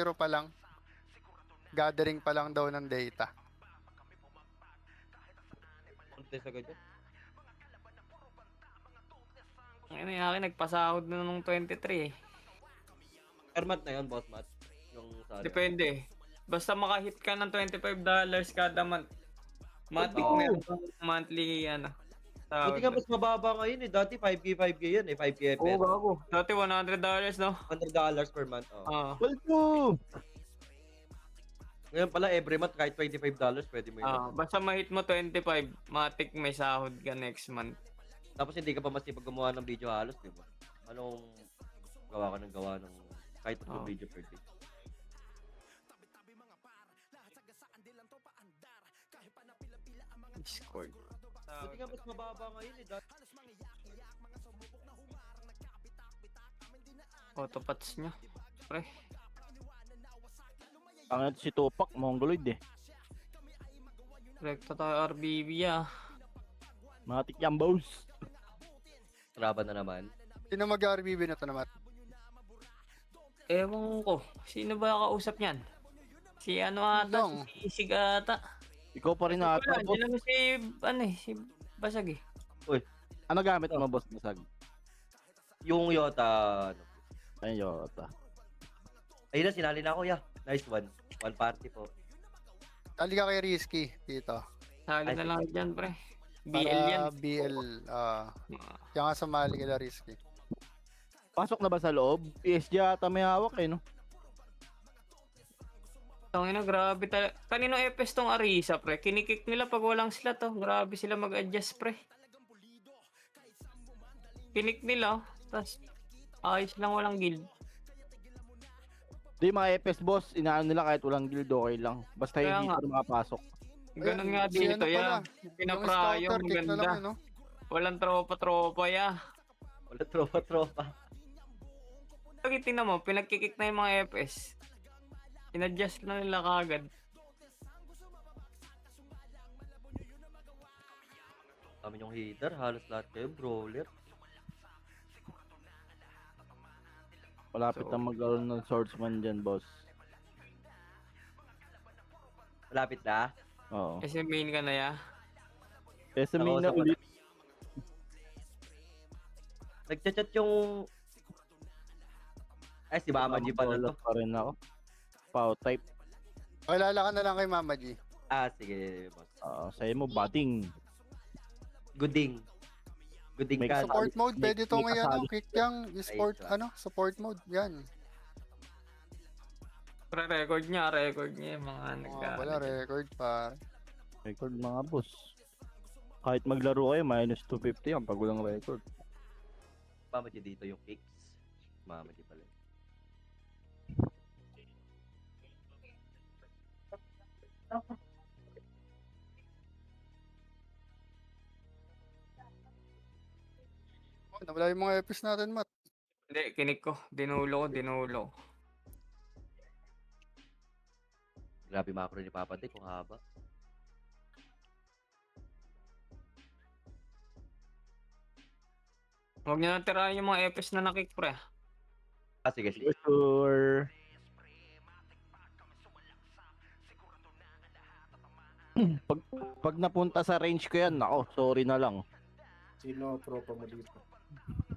Zero pa lang. Gathering pa lang daw ng data. Contest agad yun. Ngayon yung akin, nagpasahod na nung 23 eh. Per month na yun, boss Matt. Yung salary. Depende. Basta makahit ka ng $25 kada month. Matik Oh. meron kang monthly Buti nga mas mababa ngayon eh. Dati 5K, 5K yan eh. 5K Oo, pesos. gago. Dati $100 no? $100 per month. Oh. Oo. Ngayon pala, every month, kahit $25, pwede mo yun. Basta mahit mo 25, matik may sahod ka next month. Tapos hindi ka pa masipag gumawa ng video halos, di ba? Anong gawa ng kahit tatlong video per day? Discord. Buti nga mas mababa ngayon eh. Dati Autopats nyo. Pre. Ang si Tupac, Mongoloid eh. Rekta tayo RBB Matik yan, boss. laban na naman. Sino mag-RBB na to naman? Ewan ko. Sino ba kausap niyan? Si ata? Long. Si Isig ata. Ikaw pa rin ata, Wala, boss. hindi naman si Basag eh. Ano gamit mo, boss Basag? Yung Yota, ano. Ayun, Yota. Ayun na, sinali na ako, yeah. Nice one. One party po. Tali ka kay Risky, dito. Sali na lang dyan, pre. BL Para yan. BL. Kaya nga sumali kila Risky. Pasok na ba sa loob? PSG ata may hawak eh, no? Tangina, grabe talaga. Kanino FS tong Arisa, pre? Kinikik nila pag walang slot, oh. Grabe sila mag-adjust, pre. Kinik nila, tas ayos lang walang guild. Di mga FS boss, inaano nila kahit walang guild, okay lang. Basta Kaya yung dito makapasok. Ganun Ayun, nga si dito, ano pala, ya. Pinaprayo, yung scouter, kick na lang maganda. yun, no? Walang tropa-tropa, ya. Wala tropa-tropa. Pag tingnan mo, pinagkikik na yung mga FS. In-adjust na nila kagad. Kami yung hitter, halos lahat kayo, brawler. Malapit So, na magkaroon ng swordsman dyan, boss. Malapit na. Oo. Kasi main ka na, ya. SME na Ako, ulit. Nagchat-chat yung... Ay, si Mama G pala to. Pa rin ako. Pow type. Kilala ka na lang kay Mama G. Ah, sige, boss. Sa'yo mo, batting. Gooding. Gooding May ka. Support mode, may pwede to ngayon, kasali. kick yang, sport, Ayos, support mode, yan. Record niya yung mga Wala, record pa. Record mga boss. Kahit maglaro kayo, minus 250 yan pag walang record. Mama G dito yung kicks. Mama G pala. Oh, nawala yung mga FS natin, Matt. Hindi, kinik ko. Dinulo ko. Grabe macro ni Papa Dick, kung haba. Huwag niyo na tirahin yung mga FS na nakik, pre. Ah, sige, sige. Sure. pag napunta sa range ko yan, nako, sorry na lang. Sino tropa mo dito?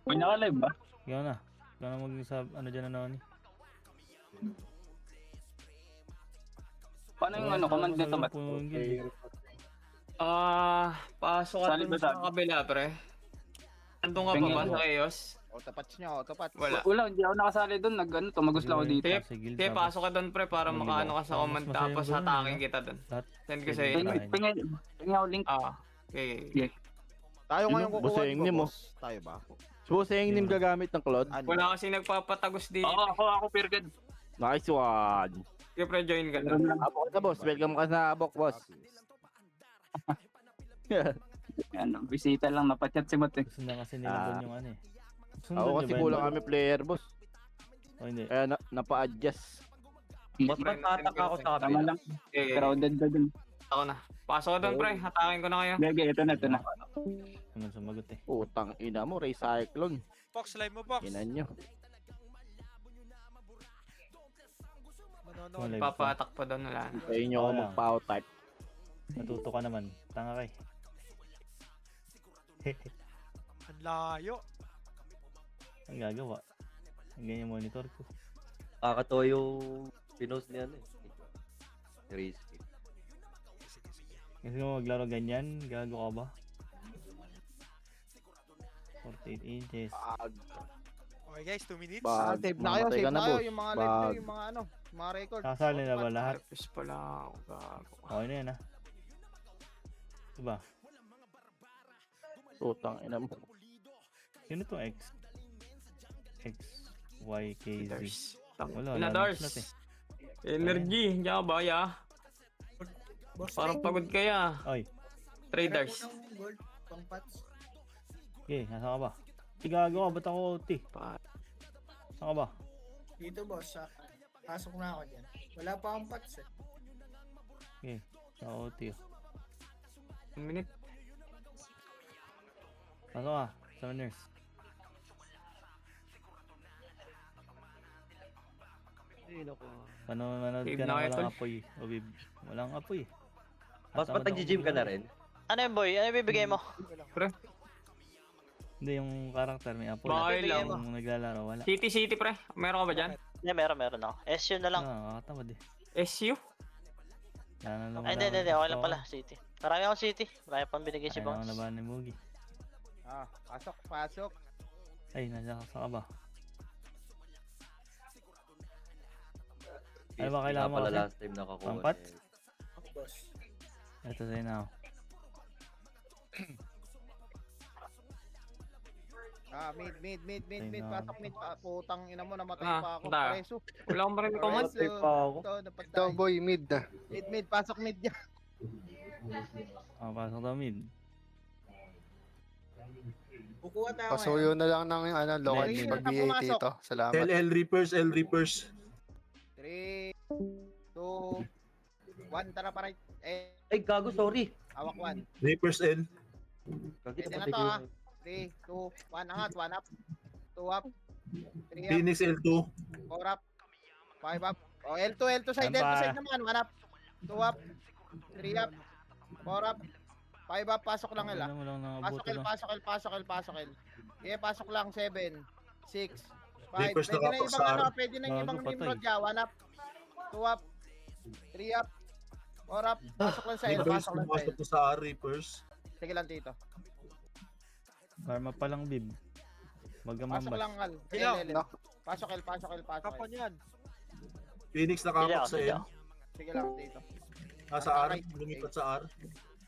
May naka-live ba? Ikaw na. Ikaw na mag-sub, ano dyan na ni. Paano yung command nito ba? Pasok ka Sali dun ba sa tayo? kabila, pre. Andun ka pa ba sa Chaos? Autopats niya, autopats. Wala. Wala, hindi ako nakasali doon. Tumagos lang ako dito. Sige, pasok ka dun, pre, para makaano ka sa command, tapos hatakin kita dun. Send ko sa'yo. Tingnan ako link. Okay. Tayo ngayon kukuha Busing mo, ni mo. boss. Tayo ba? Supposing nim gagamit ng Claude. Ano? Wala kasi nagpapatagos dito. Ako, Pirgad. Nice one. Sige, pre, join ka dun. Abok na boss. Welcome ka sa Abok, boss. Ano, bisita lang, napachat si Mat eh. Gusto na kasi nila doon yung ano eh. Ako kasi kulang kami player, boss. O hindi. Kaya napa-adjust. Mas matatak ako sa Tama kabila. lang, Okay, crowded ka dun. ako na. Pasok ka dun, pre. Hatakin ko na kayo. Gage, ito na. Ano sumagot eh. Utang ina mo, Ray Cyclone. Box, live mo, box. Inan nyo. Kung live ka. Papatak pa daw nila. Sa inyo ako Wala. mag-power type. Natuto ka naman. Tanga kay. Ang layo. Ang gagawa. Ang ganyan monitor ko. Kakatawa yung pinost niya ano eh. Si Rizky. Kasi kung maglaro ganyan, gago ka ba? 48 inches. Okay guys, 2 minutes. Bag. Save na kayo, Mamatay save ka na, na kayo. boss. Yung mga live nyo, Bag. yung mga ano, mga record. Kasali na ba lahat? Tapos pala ako gago. Okay na yan ha. Diba? Putang ina mo. Sino to X? X, Y, K, Z. Dars. Wala, Ina wala Dars. na slot eh. Energy. Diyan ka ba ya? Parang pagod kaya. Oy, Traders. okay, nasa ka ba? Igago ka, ba't ako OT? Pa- Saan ka ba? Dito boss, pasok na ako dyan. Wala pa akong pats eh. Okay, sa OT oh. 1 minute. Pasok ka, sa nurse. Ay, naku. Manood Save ka na na kayo, walang tol. apoy. O bib, walang apoy. Mas ba't nag-gym ka na rin? Ano yun, boy? Ano ibibigay mo? Hindi, yung karakter may apoy. Bakit lang? Yung naglalaro, wala. City pre. Meron ka ba dyan? Hindi, meron ako. SU na lang. Nakakatamad eh. SU? Wala na lang Ay, hindi. Okay lang pala. City. Marami akong City. Marami pang binigay si Kaya Bounce. na ba ni Mugi? Ah, pasok, pasok. Ay, nasa ka ba? Ano ba kailangan mo Pala kasi? last time nakakuha Pampat? na eh. Boss. Ito sa'yo na ako. Mid. Ayun na. Pasok mid. Putang ina mo, namatay Ah, pa ako. tara. Preso. Wala akong marinig comment. Preso. Ito, dapat Ito, tayo. boy, mid na. Mid, pasok mid yan. Pasok daw mid. Kukuha tayo Pasuyo na lang ng ano, launch Hindi, pag hindi na BAT pumasok. ito. Salamat. L Reapers, L Reapers. 3, 2, 1. Tara pa right. Ay, gago, sorry. Hawak 1. Reapers L. Gagit Pwede na patay to ko ah. yun. 3, 2, 1. Angat, 1 up. 2 up. 3 up. Phoenix L2. 4 up. 5 up. Oh, L2 side. Yan L2 pa. side naman. 1 up. 2 up. 3 up. 4 up. 5 up. Pasok lang L ah. Wala mo lang Pasok nakabuto L, na. pasok L. Okay, pasok lang. 7, 6, 5. Reapers Pwede na nakapag ibang sa ano, R. pwede na Bago, ibang patay. Nimrod dyan. 1 up. 2 up. 3 up. 4 up. Pasok lang sa L. Reapers, Pasok lang sa L. pumasok ko sa R, Reapers. Sige lang dito. Karma pa lang bib. Pasok Magamambas. lang L. Ilaw. L. Pasok L. Kapan yan. Phoenix Sige nakapak ako, sa sige L. ako. Sige lang dito. Nasa R, lumipat sa R.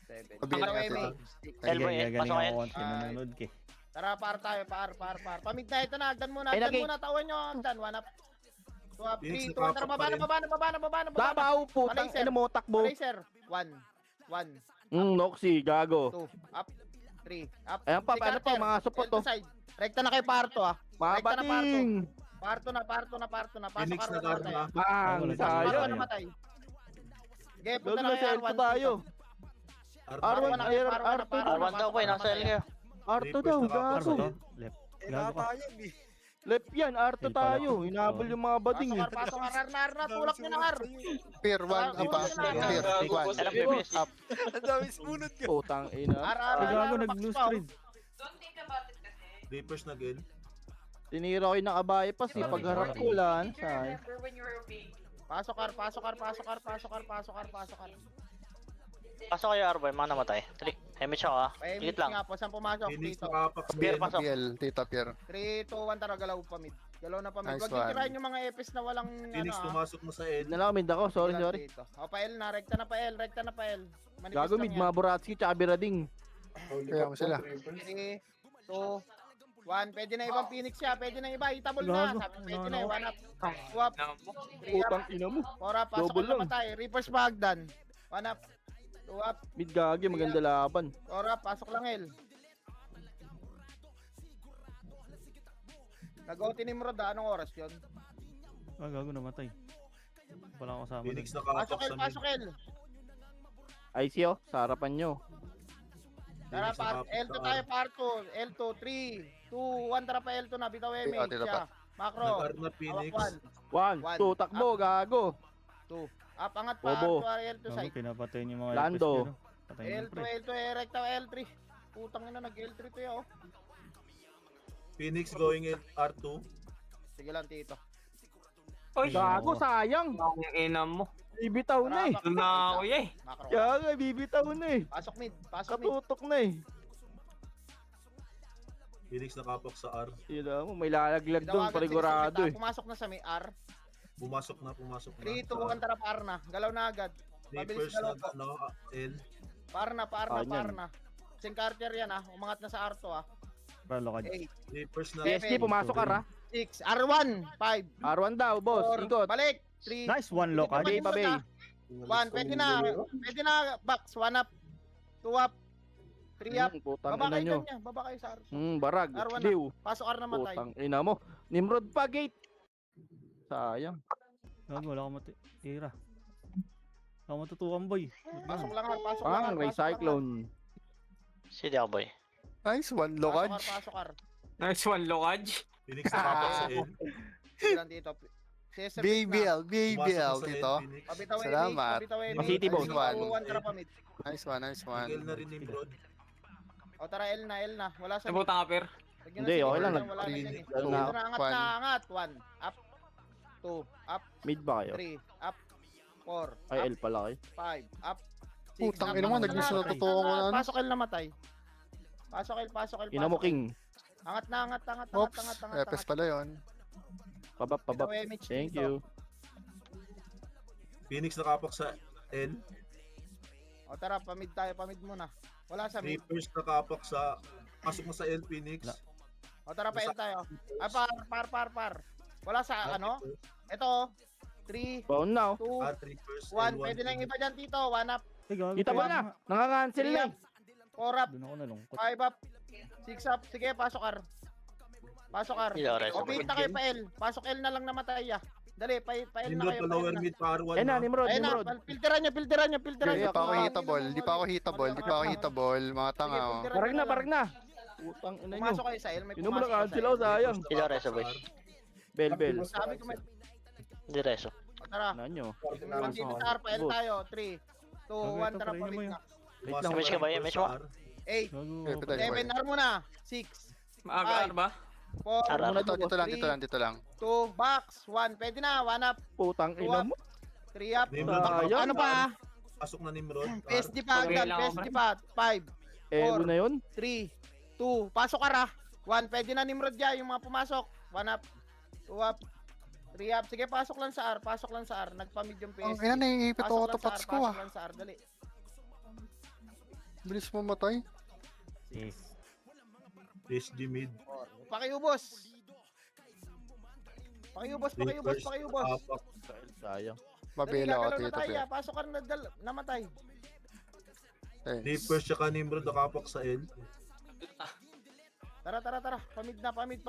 7. Pabiyak Tara, natin. Weme. Elbow, Kaya pasok galing kayo. ako konti nanonood ka eh. Tara, par tayo. Par. Pamid na ito na. Agdan muna. Ay, Agdan lagi. muna. Tawan nyo. Agdan. 1 up. 2 up. Phoenix 3, 2 up. Tara, nakapak baba na. Dabaw, putang Malayser. ina mo, takbo. Racer. 1. 1. Noxy, gago. 2. Up. 3. Up. Ayan pa, Si paano pa, Carter, mga support to. L2 side. Rekta na kay Parto ah. Rekta na Mabating! Parto na. Pasok Phoenix ka na rin karma. Bang! Wala, Parto tayo. Sayang! na matay. Okay, Gagawin punta na na kay sa R1. L2 tayo. R1. R1 R1 daw, boy. Nasa L kayo. R2 daw, Reapers Karma gago. to? Left. Gago ka. tayo eh. Left yan, R2 L pala. tayo. Hinabol yung mga bading eh. Pasok R na. Tulak nyo na R. Pier 1 up ah. Pier 1. Alam ko yung Up. Ang dami spunod ka. Putang ina. Ay, gago, nag-blue screen. Reapers na Gel. Tinira ko yung nakabaye pa si pagharap ko lang. Sayang. Pasok R. Pasok kayo, Arboy. Mga namatay. Hemich ako ah. Higit lang. Nga po, saan pumasok? Phoenix Dito. nakapak sa Beer, L. pasok. PL, Tita Pier. 3, 2, 1, tara, galaw pa mid. Galaw na pa mid. Nice Huwag one. titirahin yung mga epis na walang Phoenix ano ah. pumasok na sa L. Na lang, mid ako. Sorry, Sige lang sorry. dito. O, pa L na. Rekta na pa L. Manifest Gago lang mid, yan. mga Buratsky tsaka Birading. Kaya mo sila. 3, 2, 1. Pwede na ibang Phoenix siya. Pwede na iba. Itabol na. Gago. Sabi pwede na. 1 up. 2 up. 3 up. Putang ina mo. 4 up. Pasok Double na lang. matay. Reapers Bagdan. 1 up. 2 up. Mid gagi, maganda laban. 4 up. Pasok lang L. Nag-OT ni Nimrod ah. Anong oras yun? Ah, gago, namatay. Wala akong kasama Phoenix dun. nakapak sa mid. Pasok L. IC oh, sa harapan nyo. Tara, Phoenix nakapak L2 sa tayo, R. Parto. L2, 3, 2, 1. Tara pa L2 na. Bitaw Okay, MH tira pa. siya. Macro. Nag-R na Phoenix. Hawak 1, 2, takbo, gago. 2. Up, angat pa. Bobo. R2, L2 Gago, side. pinapatay niyo yung mga Lando. FPS nyo. Patay niyo L2, pre. L2, erecta, L3. Putang ina, nag-L3 to yun, oh. Phoenix going in R2. Sige lang, Tito. Oy, Gago, sayang. yung ina mo. Bibitaw na eh. Doon na ako eh. Macro. Gago, bibitaw na eh. Pasok mid. Katutok na eh. Phoenix nakapak sa R. Yun mo, may lalaglag doon, Tinawagan, parigurado sige, eh. Pumasok na sa may R. Pumasok na. 3, 2, 1, tara, par na. Galaw na agad. Mabilis First galaw na, po. ano, L. Par na. Ganyan. Sing Carter yan, ah. Umangat na sa R2, ah. Ralo ka 8, First na. PSG, pumasok ka ra. 6, R1, 5, R1 daw, boss. 4, Ikot. balik. 3, Nice one lock. Pabay, pabay. 1, pwede na. Pwede na, box. 1 up. 2 up. 3 up. Putang Baba ina kayo nyo. dyan, baba kayo sa R. Barag. R1 na. Liw. Pasok R na matay. Putang ina mo. Nimrod pa, gate. Sayang. Gago, wala akong matira. Wala akong matutukan boy. Pasok lang R, pasok lang R. Pang, Ray Cyclone. Sige ako, boy. Nice, one lokad. Pasok R. Nice one, Lokaj. Phoenix nakapak sa L. Sige lang dito. CSR BBL, BBL, Pumasok sa L, dito. Phoenix. Pabitaw Salamat. City boss. Tara pa mid. Nice one, nice L one. na rin Nimrod. O tara, L na. Wala sa mid. Nabutan ka, per. Lagyan Hindi, ng okay lang, wala na dyan eh. Lalo na. Dito na, angat na, angat. 1, up. 2, up. Mid ba kayo? 3, up. 4, Ay, up. L pala kayo. 5, up. Putang ina mo, nag-miss na totoo ko na. Pasok L na matay. Pasok L. Ina mo, King. Angat na, angat. Oops, Epes pala yun. Pabap. Thank you. Phoenix nakapak sa L. O tara, pamid tayo, pamid muna. Wala sa mid. First nakapak sa... Pasok na sa L, Phoenix. O tara, pa L tayo. Ay, par. Wala sa ano? Ito, 3, Baon na oh. 2, R3 first. 1. Pwede na yung iba dyan, Tito. 1 up, Ay, gago. Kita ba na? Nangangancel 3 na up, 4 up, Doon ako nalungkot. 5 up, 6 up. Sige, pasok R. Hindi ako, Rezo. O, pinta kayo pa L. Pasok L na lang na matay, ah. Dali, pa L na Nimrod kayo. pa lower mid pa R1. Ayun na, Nimrod. Ayun na, filteran nyo. Hindi pa ako hitable, mga tanga oh. Barag na. Putang ina nyo. Pumasok kayo sa L, may Yun mo pumasok na cancel sa ako, L. sayang. Hindi ako, Rezo, boy. Bell. Sabi ko may... Hindi, Rezo. O, tara. Ano nyo? Tingnan dito sa R, pa L tayo. 3, 2, 1, tara, Pagkita, pamid mo na. Wait lang. Image ka ba? Image mo? 8, Gago. Patay. 7, R muna. 6, Maaga ba? 4, Tara. Dito lang. 2, box, 1. Pwede na, 1 up, Putang ina mo. 3 up. Nimrod Sayang. Ano pa? Pasok na Nimrod. PSD pa agad, Pagkailangan PSD pa. 5, Ego na yun. 3, 2, pasok ka ra. 1, pwede na Nimrod dyan, yung mga pumasok. 1 up, 2 up, 3 up. Sige, pasok lang sa R. Nagpamid yung Ang PSD. ina, naiipit Pasok ako lang sa topats R, ko pasok ah. lang sa R, dali. Bilis mo matay. Yes. PSG mid. Pakiubos. Pakiubos. Nakapak. Sayang. Mabela ako Dali, dito. gagalaw na tayo, pasok ka na, namatay. First tsaka Nimrod nakapak sa L. Tara. Pamid na. Pamid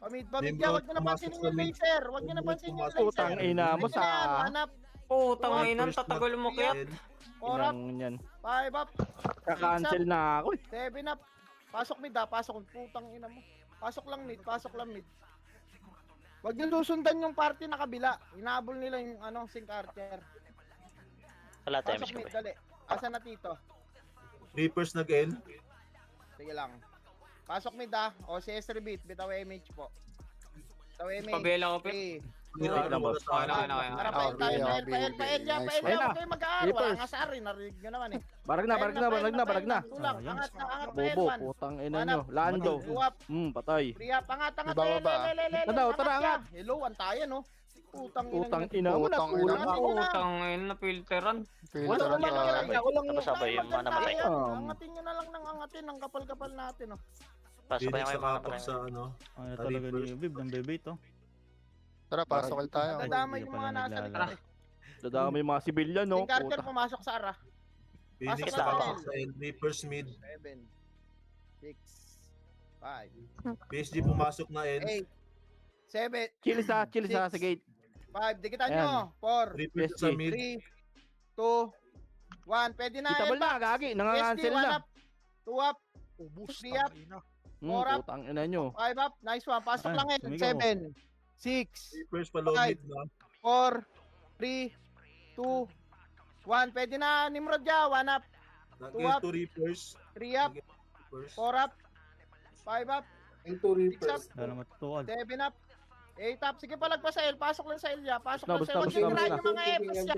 Nimrod, yan, wag nyo na pansinin pumasok sa yung mid. laser. Wag nyo na pansinin yung laser. Putang ina mo Pwede na yan, sa... 1 up, Putang ina, First tatagal mo na kaya. L. 4 up, Inang yan. 5 up, Kakancel na ako eh. 7 up. Pasok mid ha, pasok. Putang ina mo. Pasok lang mid. Wag nyo susundan yung party na kabila. Inaabol nila yung Sync Archer. Wala tayo, Pasok image ka, mid, boy. dali. Asa na Tito? Reapers nag-L. Sige lang. Pasok mid ha. O CS rebeat. Bitaw image po. Bitaw image. Pabela ko, per. 3, Nira lang, boss. Okay na. Tara, pael tayo. Pael yan. Ayun na. Huwag kayo mag-aaral. Wala Reapers. nga sa arin. Narinig nyo naman eh. Barag na. Tulang. Sayang. Angat, Bobo, pael 1. putang ina nyo. Lando. Uwap. Patay. Priap, angat. Ibababa. Tara, angat. Hello, antayan no. Putang Putang ina. ina mo na. Putang ina Kulang mo. ako. Putang ina, filteran. Filter Wala na naman tayo. Walang Tapos sabay yung mga namatay. Angatin nyo na lang ng angatin. Ang kapal-kapal natin oh. Pasok pa Phoenix yung mga nakapak namatay. sa ano. Ano talaga ni Bib, ng bebe ito. Tara, pasok tayo. Nadamay hindi yung ka mga pala nasa naglalaro. likod. Dadami yung mga sibilyan no. Yung Carter Puta. pumasok sa ara. Phoenix Pasok na nakapak L. sa L. Reapers mid. 7, 6, 5, PSG pumasok na L. 8, 7, Chill sa sa gate. 5. Dikitan nyo. 4, Reapers PSG. sa mid. 3, 2, 1. Pwede na. Kita ba na, gagi? Nangangancel na. 2 up, Ubus. Three up. tangina. Four up. Putang ina nyo. 5 up. Nice one. Pasok Ay, lang eh. sumigaw. 7, 6, Reapers pa low Five. mid na. 4, 3, 2, 1. Pwede na, Nimrod ya. 1 up, Nag-L up. 2 Reapers. 3 up, Reapers. 4 up, 5 up, L2 6 up, Wala na matutukan. 7 up, 8 up. Sige, palagpas sa L. Pasok lang sa L ya. Pasok lang Basta, sa L. Huwag basta, nyo basta. tirahin yung mga Fs ya.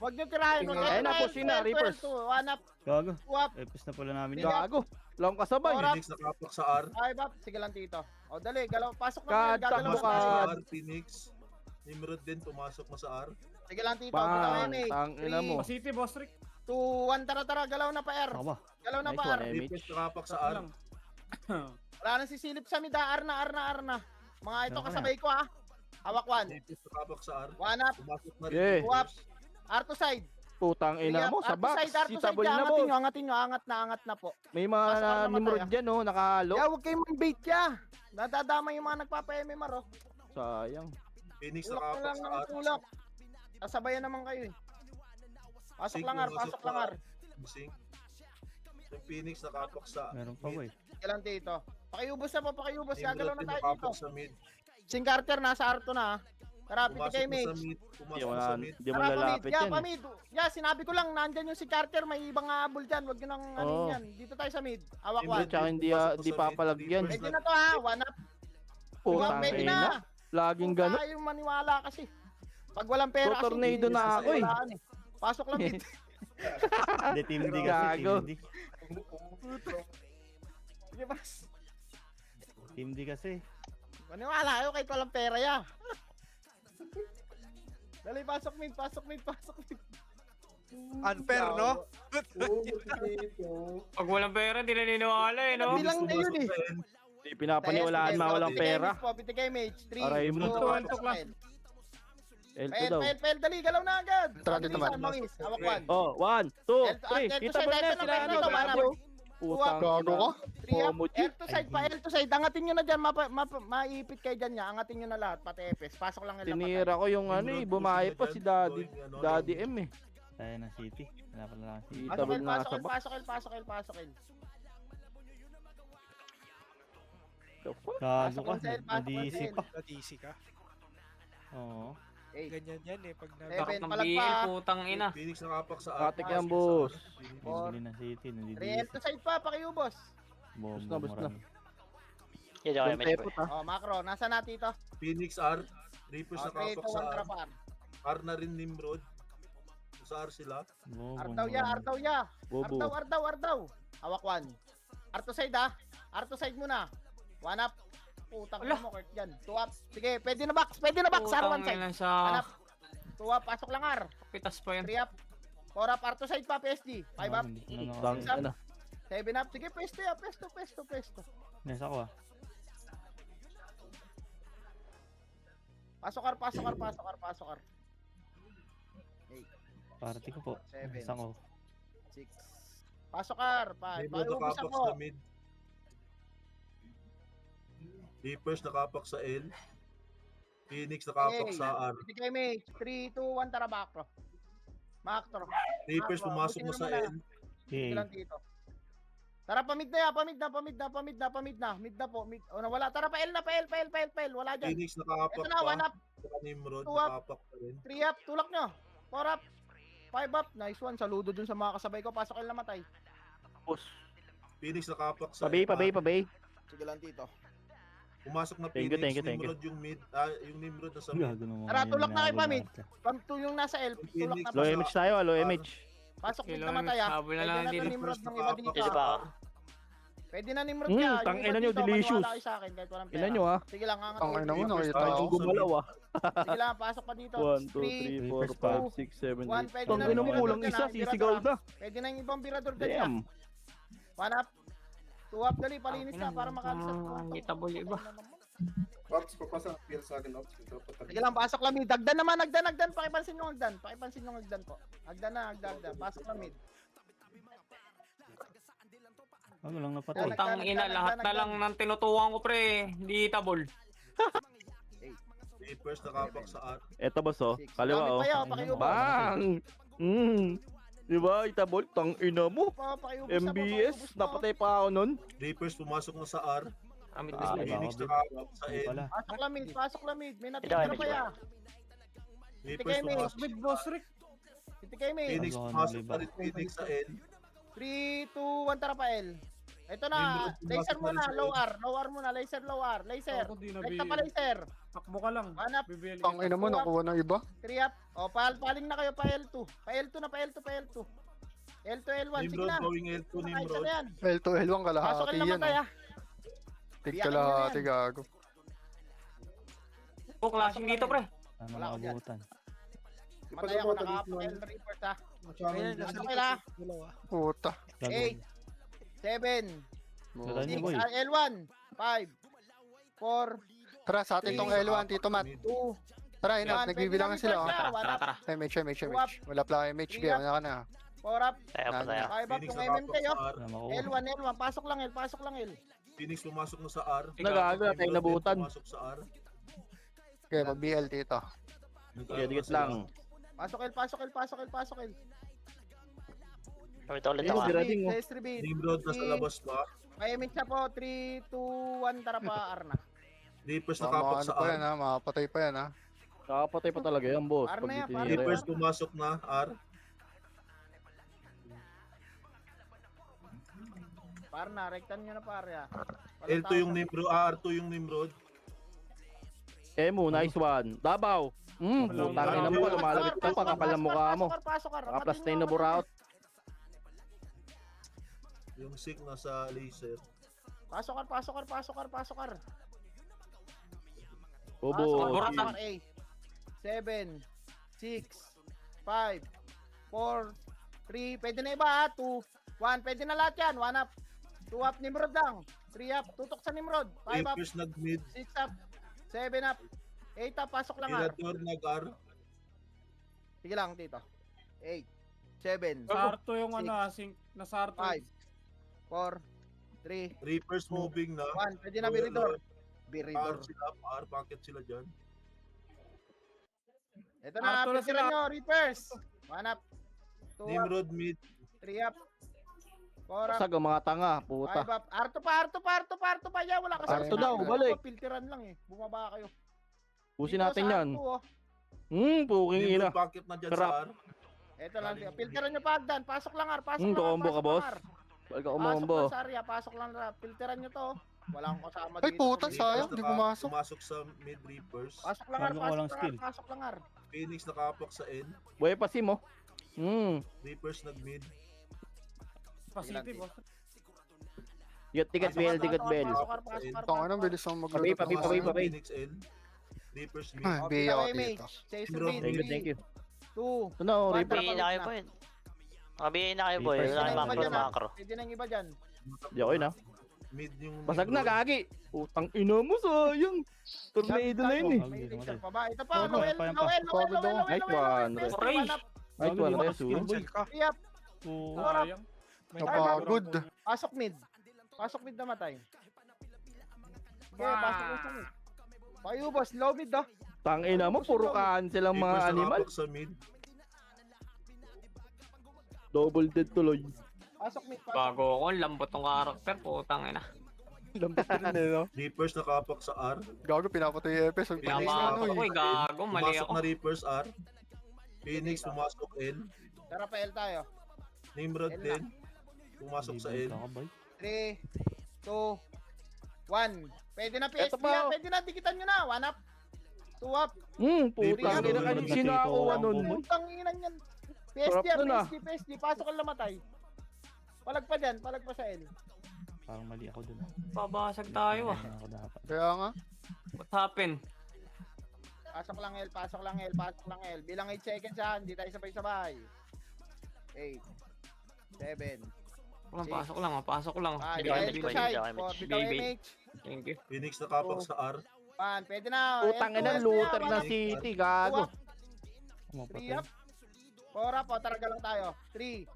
Huwag nyo tirahin. Huwag Ayun na, push na, Reapers. 1 up, Gago. 2 up, Epis na pala namin Sige. yun. Gago. Wala akong kasabay. Four up. Phoenix nakapak sa R. 5 up. Sige lang, Tito. O, dali. Galaw. Pasok lang. Kad, Gagalaw takbo lang ka. tayo. Sa R, Phoenix. Nimrod din, pumasok na sa R. Sige lang, Tito. Galaw Bang. yan eh. Tang ina mo. City, boss Rick. 2, 1. Tara, tara. Galaw na pa R. Ako ba? Galaw na Nice pa one, R. eh. Reapers nakapak sa R. Wala nang sisilip sa mida. R na, R na, R na. Mga ito Meron ka kasabay ko ha. Hawak 1. Reapers nakapak sa R. 1 up. Pumasok na Yeah. rin. Two up. R to side. Putang ina mo. Sa box. Si Tabol na mo. Angatin nyo. Angat na po. May Pasok mga ka naman Nimrod tayo. dyan, oh. Nakahalo. Ya, huwag kayong bait ya. Nadadama yung mga nagpapa-MMR oh. Sayang. Phoenix Tulak na nakapak lang sa ng R. tulak. Sasabayan naman kayo eh. Pasok lang R, pasok lang R. Sing. Yung Phoenix nakapak sa Meron pa ba eh. Kailan dito? Pakiubos na po, pakiubos. Nimrod Gagalaw na din tayo dito. nakapak sa mid. Sing Carter, nasa R2 na ha. Tara, piti Pumasok kay na sa Mage. mid. Di Pumasok mo na sa na, mid. di mo Tara, pamid. lalapit Ya, yan. pamid. Ya, sinabi ko lang, nandyan yung si Carter. May ibang habol dyan. Huwag nyo nang ano Oo. yan. Dito tayo sa mid. Awak Nimrod 1. Tsaka hindi, pumasok na di sa papalagyan. mid. Pwede na to ha. 1 up. Putang Pwede ina. na. Laging Huwag ganun. tayong maniwala kasi. Pag walang pera kasi. Tornado na ako eh. walaan Pasok lang mid. Hindi, Team D kasi. Gago. Team D. Sige, pas. Team D kasi. Maniwala kayo kahit walang pera ya. Dali, pasok mid, pasok mid, pasok mid. Unfair, no? Pag walang pera, di naniniwala eh, no? Bilang na yun eh. Di pinapaniwalaan mga walang pera. Piti kay Mage. 3, Aray 2, mo. 1, pasok lang. L2 Pel, daw. pel, pel, dali, galaw na agad. Tara, dito Mabilisan, man. mangis. Hawak 1. Oh, 1, 2, 3. Kita ba na sila ano? Gago. Putang Gago ka? 3 up. Homo L to side pa, L to side. Angatin nyo na dyan, maipit kayo dyan niya. Angatin nyo na lahat, pati FS. Pasok lang nila. Tinira ko yung ano eh, bumahay pa si Daddy M eh. Tayo ng City. Wala pala lang City. Pasok Tabol L, na pasok sa L, box. pasok L, pasok L, pasok L. Gago Pasok ka. lang sa L, pasok lang Nadisi sa L. pa. Nadisi ka. Oo. Ganyan yan eh. Pag Seven, Takot ng palag BL, pa. putang ina. Phoenix nakapak sa R. Katik yan, boss. Bibili ng City. 3 L Nadidisi. to side pa, pakiubos. Bus na, bus na. Yan yung image ko eh. ha. Oh, macro, nasa natin ito. Phoenix R. Reapers Oh, 3 nakapak to 1 sa tara R. pa. R na rin Nimrod. Sa R sila. Ardaw ya, Ardaw ya. Bobo. Ardaw. Hawak 1. R to side ha. R to side muna. 1 up. Putang ina mo, Kurt dyan. 2 up. Sige, pwede na box. Pwede na box. R1 Putang side. ina sa... 1 up. 2 up. Pasok lang R. Pitas pa yun. 3 up. 4 up. R to side pa, PSG. 5 up. Tang ina. 7 up. Sige, pesto ya. Pesto. Nasa ako ah. Pasok R. Pasok R. Party ko po. Seven. Nasa ako. 6. Pasok R. Nimrod Paubos nakapak ako. sa mid. Reapers nakapak sa L. Phoenix nakapak Okay. sa R. Pwede kay Mage. 3, 2, 1. Tara, macro. Macro. Reapers pumasok na sa L. Okay. Ilan dito? Tara, pamid na ya, pamid na. Mid na po. Oh, nawala. Tara, pa L. Wala dyan. Phoenix nakapak Ito na, 1 pa. up, Saka Nimrod 2 up. nakapak pa rin. 3 up, tulak nyo. 4 up, 5 up. Nice one. Saludo dun sa mga kasabay ko. Pasok L na matay. Boss. Phoenix nakapak sa Pabay, R. Sige lang dito. Pumasok na Thank you, Phoenix. thank you. Nimrod yung mid. Yung Nimrod na sa mid. Gago naman. Tara, yun, tulak na kay nabulata. Pamid. Yung nasa L, tulak Phoenix. na Low pa. image tayo, low image. Pasok mid na Kailangan matay ah. habol na Pwede lang na din. to Nimrod ng iba dito. Pwede ba? Pwede na Nimrod niya. Yung tangina iba nyo, dito, delicious. maniwala kayo sa akin kahit walang pera. Ina nyo ah. Sige lang, angat. Ang ina mo, Reapers nakita tayo ko. sa Gumalaw mid. ah. Sige lang, pasok pa dito. 1, 2, 3, 4, 5, 6, 7, 1, 8. pwede Tang na ina mo, Nimrod kulang dyan, isa, ah. sisigaw na. Pwede na yung ibang birador dyan. Damn. 1 up. 2 up, dali, palinis na para makalisat ko. Kita boy iba. Pops, papasa. Feel sa akin, Ops. Sige lang, pasok lang mid. Hagdan naman, hagdan. Pakipansin yung hagdan. Po. Hagdan na. Pasok lang mid. Gago lang napatay. Putang ina, lahat na lang ng tinutuwang ko pre. Hindi tabol. Reapers nakapak sa R. Eto boss oh, Six. kaliwa Gamit oh. pa yan, pakiubos. Bang! Diba, itabol, tang ina mo. Pakiubos na po, MBS, pakiubos na. napatay pa ako nun. Reapers pumasok na sa R. Kami Ah, din. Phoenix baka nakapak sa Ano L. pala? Pasok lang mid. May Ito, natitira image pa ko. ya. Reapers kay Mage. pumasok. Mid boss Rick. Hindi kay Mage. Phoenix Ano, pumasok liba? na rin. Phoenix sa N. 3, 2, 1, tara pa L. Ito na, Nimrod, laser pumasok na muna, rin sa low L. R, low R muna, laser, low R, laser. Ako di Rekta pa laser. Takbo ka lang. Hanap. BBL. Ang ina mo, nakuha ng iba. 3 up. O, paling na kayo pa L2. Pa L2 na, pa L2, pa L2. L2, L1, sige Nimrod na. going L2 Isa Nimrod. na yan. L2, L1 Pasok kalahati ka yan. naman tayo. Tig Biyakin kalahati, mo yan. gago. Oh, klaseng dito, pre. Ano Wala ako dyan. maabutan? Matay ako, nakapag-L Reapers ha. Ayun, nasa Okay na. dalawa. Puta. 8, 7, Gagawin niyo, 6, boy. L1, 5, 4, Tara, sa atin tong L1, Tito Matt. 2, Tara, inat, nagbibilangan sila. Oh. Tara. MH. Wala pala MH. Kaya wala ka na. 4 up, Tayo pa tayo. 5 up, Phoenix kung nakapag MMK sa oh. R. Wala makuha. L1, pasok lang L, pasok lang L. Phoenix pumasok na sa R. Nagaga, tayo Nimrod din nabutan. pumasok sa R. Kaya mag-BL, Tito. Sige, dikit lang. Pasok L, pasok L, pasok L, pasok L. Ulit ulit Ayun, ako. sira ding, oh. Test reveal. Nimrod nasa labas pa. May MH na po, 3, 2, 1, tara pa R na. Reapers Mga nakapag ano sa pa yan R. ha, makapatay pa yan ha. Kakapatay pa talaga yan, boss. Par Pag na yan, di par. tinira yan. Reapers pumasok na R. Par na, rektan nyo na par ya. L2 yung Nimrod. R2 yung Nimrod. Emu, nice one. Dabaw. Putang ina mo, lumalabit ka pa, kapal ng mukha mo. Pasok R, Naka-plus na yung naburaot. Yung Sig nasa laser. Pasok R, pasok R, pasok R, pasok R. Bobo. Burat Pasok R, 8, 7, 6, 5, 4, 3, pwede na iba ha, 2, 1, pwede na lahat yan, 1 up, 2 up, Nimrod lang, 3 up, tutok sa Nimrod, 5 up, Reapers nag-mid. 6 up, 7 up, 8 up, pasok lang R. Mirador nag-R. Sige lang dito. 8, 7, Sarto yung Six. ano, async. Nasarto. 5, 4, 3, Reapers moving na. 1, pwede na Biridor. Biridor. R sila, R, packet sila dyan. Ito na, Arto na picturean sila. nyo, Reapers. 1 up, 2 up, Nimrod mid. 3 up, 4 up, Sag ang mga tanga, 5 puta. up. Arto pa. Ya, wala kasi. Arto daw, balik. Filteran lang eh. Bumaba kayo. Pusin Dito natin sa yan. Arto, oh. Puking ina. Nimrod packet na dyan Sarap. sa R. Ito lang. Filteran nyo pa agdan. Pasok lang R. Pasok lang R. Combo ka, pasok boss. lang, R. Balik ako Pasok umombo. lang sa area. Pasok lang R. Filteran nyo to. Wala akong kasama Ay, dito. puta, Reapers. sayang, di pumasok. Pumasok sa mid Reapers. Pasok lang R. Paano ko walang skill? Pasok lang R. Phoenix nakapak sa N. Buhay pa si mo. Reapers nag-mid. Pasiti, boss. Tigat bell, tigat bell. Pasok R. Pasok R. Tong ano, bilis ang maglaro. Papi, papi, papi, papi. Phoenix N. Reapers mid. Ah, biya ako dito. Nimrod, Thank you. 2. Ito na, oh, One, Reaper. Bigay na kayo boy. Mabigay na kayo boy. Reapers Wala na na lang. macro. Pwede na yung iba dyan. Di ako yun, ha. Mid yung Basag na, Nimrod. gagi. Utang ina mo, sayang. Tornado na yun, eh. May Hindi, laser namatay. pa ba? Ito pa, Papa, Noel, papa, Noel, papa. Noel, Noel, Nice Noel, one. Noel, Oray. One up. Nice one, Gago, Resu. Cancel ka. Yep, Oo. Sayang. May Napagod. pasok mid. Pasok mid namatay. Okay, pasok mo sa mid. Payo boss, low mid ah. Tang ina mo, puro cancel ang mga Reapers animal. nakapak sa mid. Double dead tuloy. Pasok mid, pasok. Bago ako, lambot ng karakter, putang ina. Lambot rin eh, no? Reapers nakapak sa R. Gago, pinapatay yung FS. Ang bilis na Pinapakot ano ako eh. gago, mali Pumasok ako. na Reapers R. Phoenix pumasok N. Tara pa L tayo. Nimrod L din. Pumasok sa N. 3, 2, 1. Pwede na Eto PSG pa, yan. oh. Pwede na, dikitan nyo na. 1 up. 2 up. Putang Reapers, ina, kanina sino ako nun? Putang inan yan. PSG Sarap yan, nun, ah. PSG. Pasok ang lamatay. Palag pa dyan, palag pa sa L. Parang mali ako dun. Babasag tayo ah. Ano ako dapat. Kaya nga. What happened? Pasok lang L, pasok lang L, pasok lang L. Bilang 8 seconds ha, hindi tayo sabay-sabay. 8, 7, Pasok lang, pasok lang. 5, Sige, Bigay, L sige, to bigay, side, bigay, 4, bitaw bigay. MH, Thank you. Phoenix nakapak sa R. 1, pwede na. Putang ina, looter na city, gago. 3 up, 4 up, o taraga lang tayo. 3,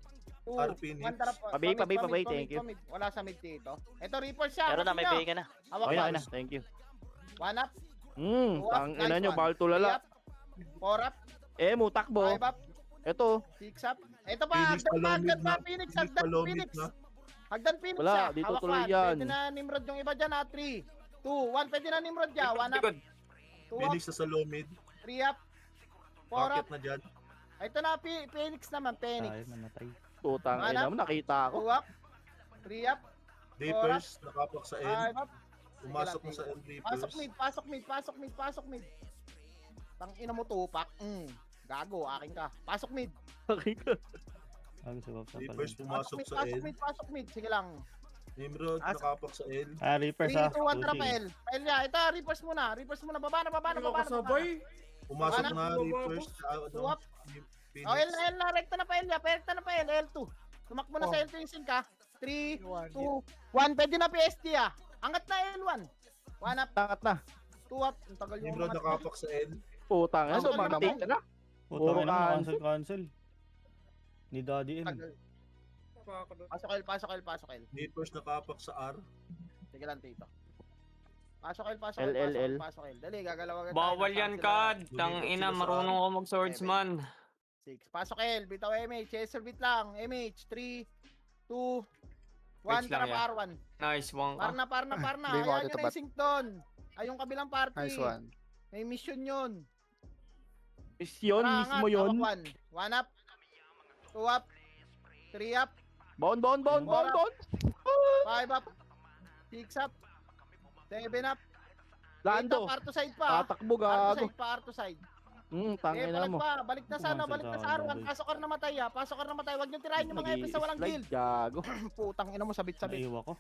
2, R, Phoenix. 1, tara po. Pabi, pabi, pabi, thank you. Wala sa mid dito. Ito, Reaper siya. Meron na, may bigay ka na. Hawak Okay mo. na, thank you. 1 up, Tang ina nyo, Nice one. bawal 3 tulala. up, 4 up, Mo, takbo. 5 up, Ito, 6 up. Ito pa, Phoenix hagdan pa, palomid hagdan pa, na. Phoenix, Phoenix hagdan, palomid Phoenix. na. Hagdan Phoenix Wala, siya. dito Hawak tuloy one. yan. Pwede na Nimrod yung iba dyan ha. 3, 2, 1. Pwede na Nimrod dyan. 1 up. Likod. 2 up. Phoenix sa low mid. 3 up. 4 up. Bakit na dyan? Ito na, Phoenix naman, Phoenix. Tayo, namatay. Putang Ano? ina mo, nakita ako. 2 up. 3 up. Reapers, nakapak sa L. 5 up. Pumasok Sige na sa lang, L Reapers. Pasok mid, pasok mid, pasok mid, pasok mid. Tangina mo tupak. Gago, akin ka. Pasok mid. Bago sa Wapsa pala. Reapers, Pasok pumasok mid, sa pasok L. mid, pasok mid. Sige lang. Nimrod, nakapak sa L. Reapers 3, 2, 1, Tusi. tara pa L. L niya. Ito, Reapers muna. Reapers muna. Baba na, baba na, Hindi baba ako na. baba sabay. na. Pumasok Wala. na Reapers. Two up. Phoenix. Oh, L na, L na. Rekta na pa L niya. Rekta na pa L. L2. Tumakbo na sa L2 yung sync ka. 3, 2, 1. Pwede na PSD ah. Angat na L1. 1 up, Tangat na. 2 up. Ang tagal yung Nimrod, mga nakapak sa L. Putang ina, Pasok na dumating naman. ka na. Putang ina mo, cancel. cancel. Ni Daddy M. tagal. Pasok L, pasok L, pasok L. Reapers, nakapak sa R. Sige lang, tito. Pasok L, pasok L, L, pasok L, L, L. pasok L. Dali, gagalaw agad tayo. Bawal yan, Kad. Tang ina, marunong ako mag-swordsman. 6. Pasok L, bitaw MH. Chaser bit lang. MH, 3, 2, 1. Wait lang Tara pa R1. Nice one ka. Par na. Hindi mo Ayan ako yung tapat. racing doon. Ay, yung kabilang party. Nice one. May mission yun. Misyon, mismo yun. 1 up, 2 up, 3 up, Bon. 5 up, 6 up, 7 up, 8 Lando. up, R to side pa. Tatakbo R to gago. side pa, R to side. Tangin na mo. Balik na sana, balik na sa R1. Pasok ka na matay ah, pasok ka na matay. Huwag niyo tirahin yung mga FS na walang Nag-i-slide, guild. gago. Putang ina mo, sabit-sabit. Naiwa ko.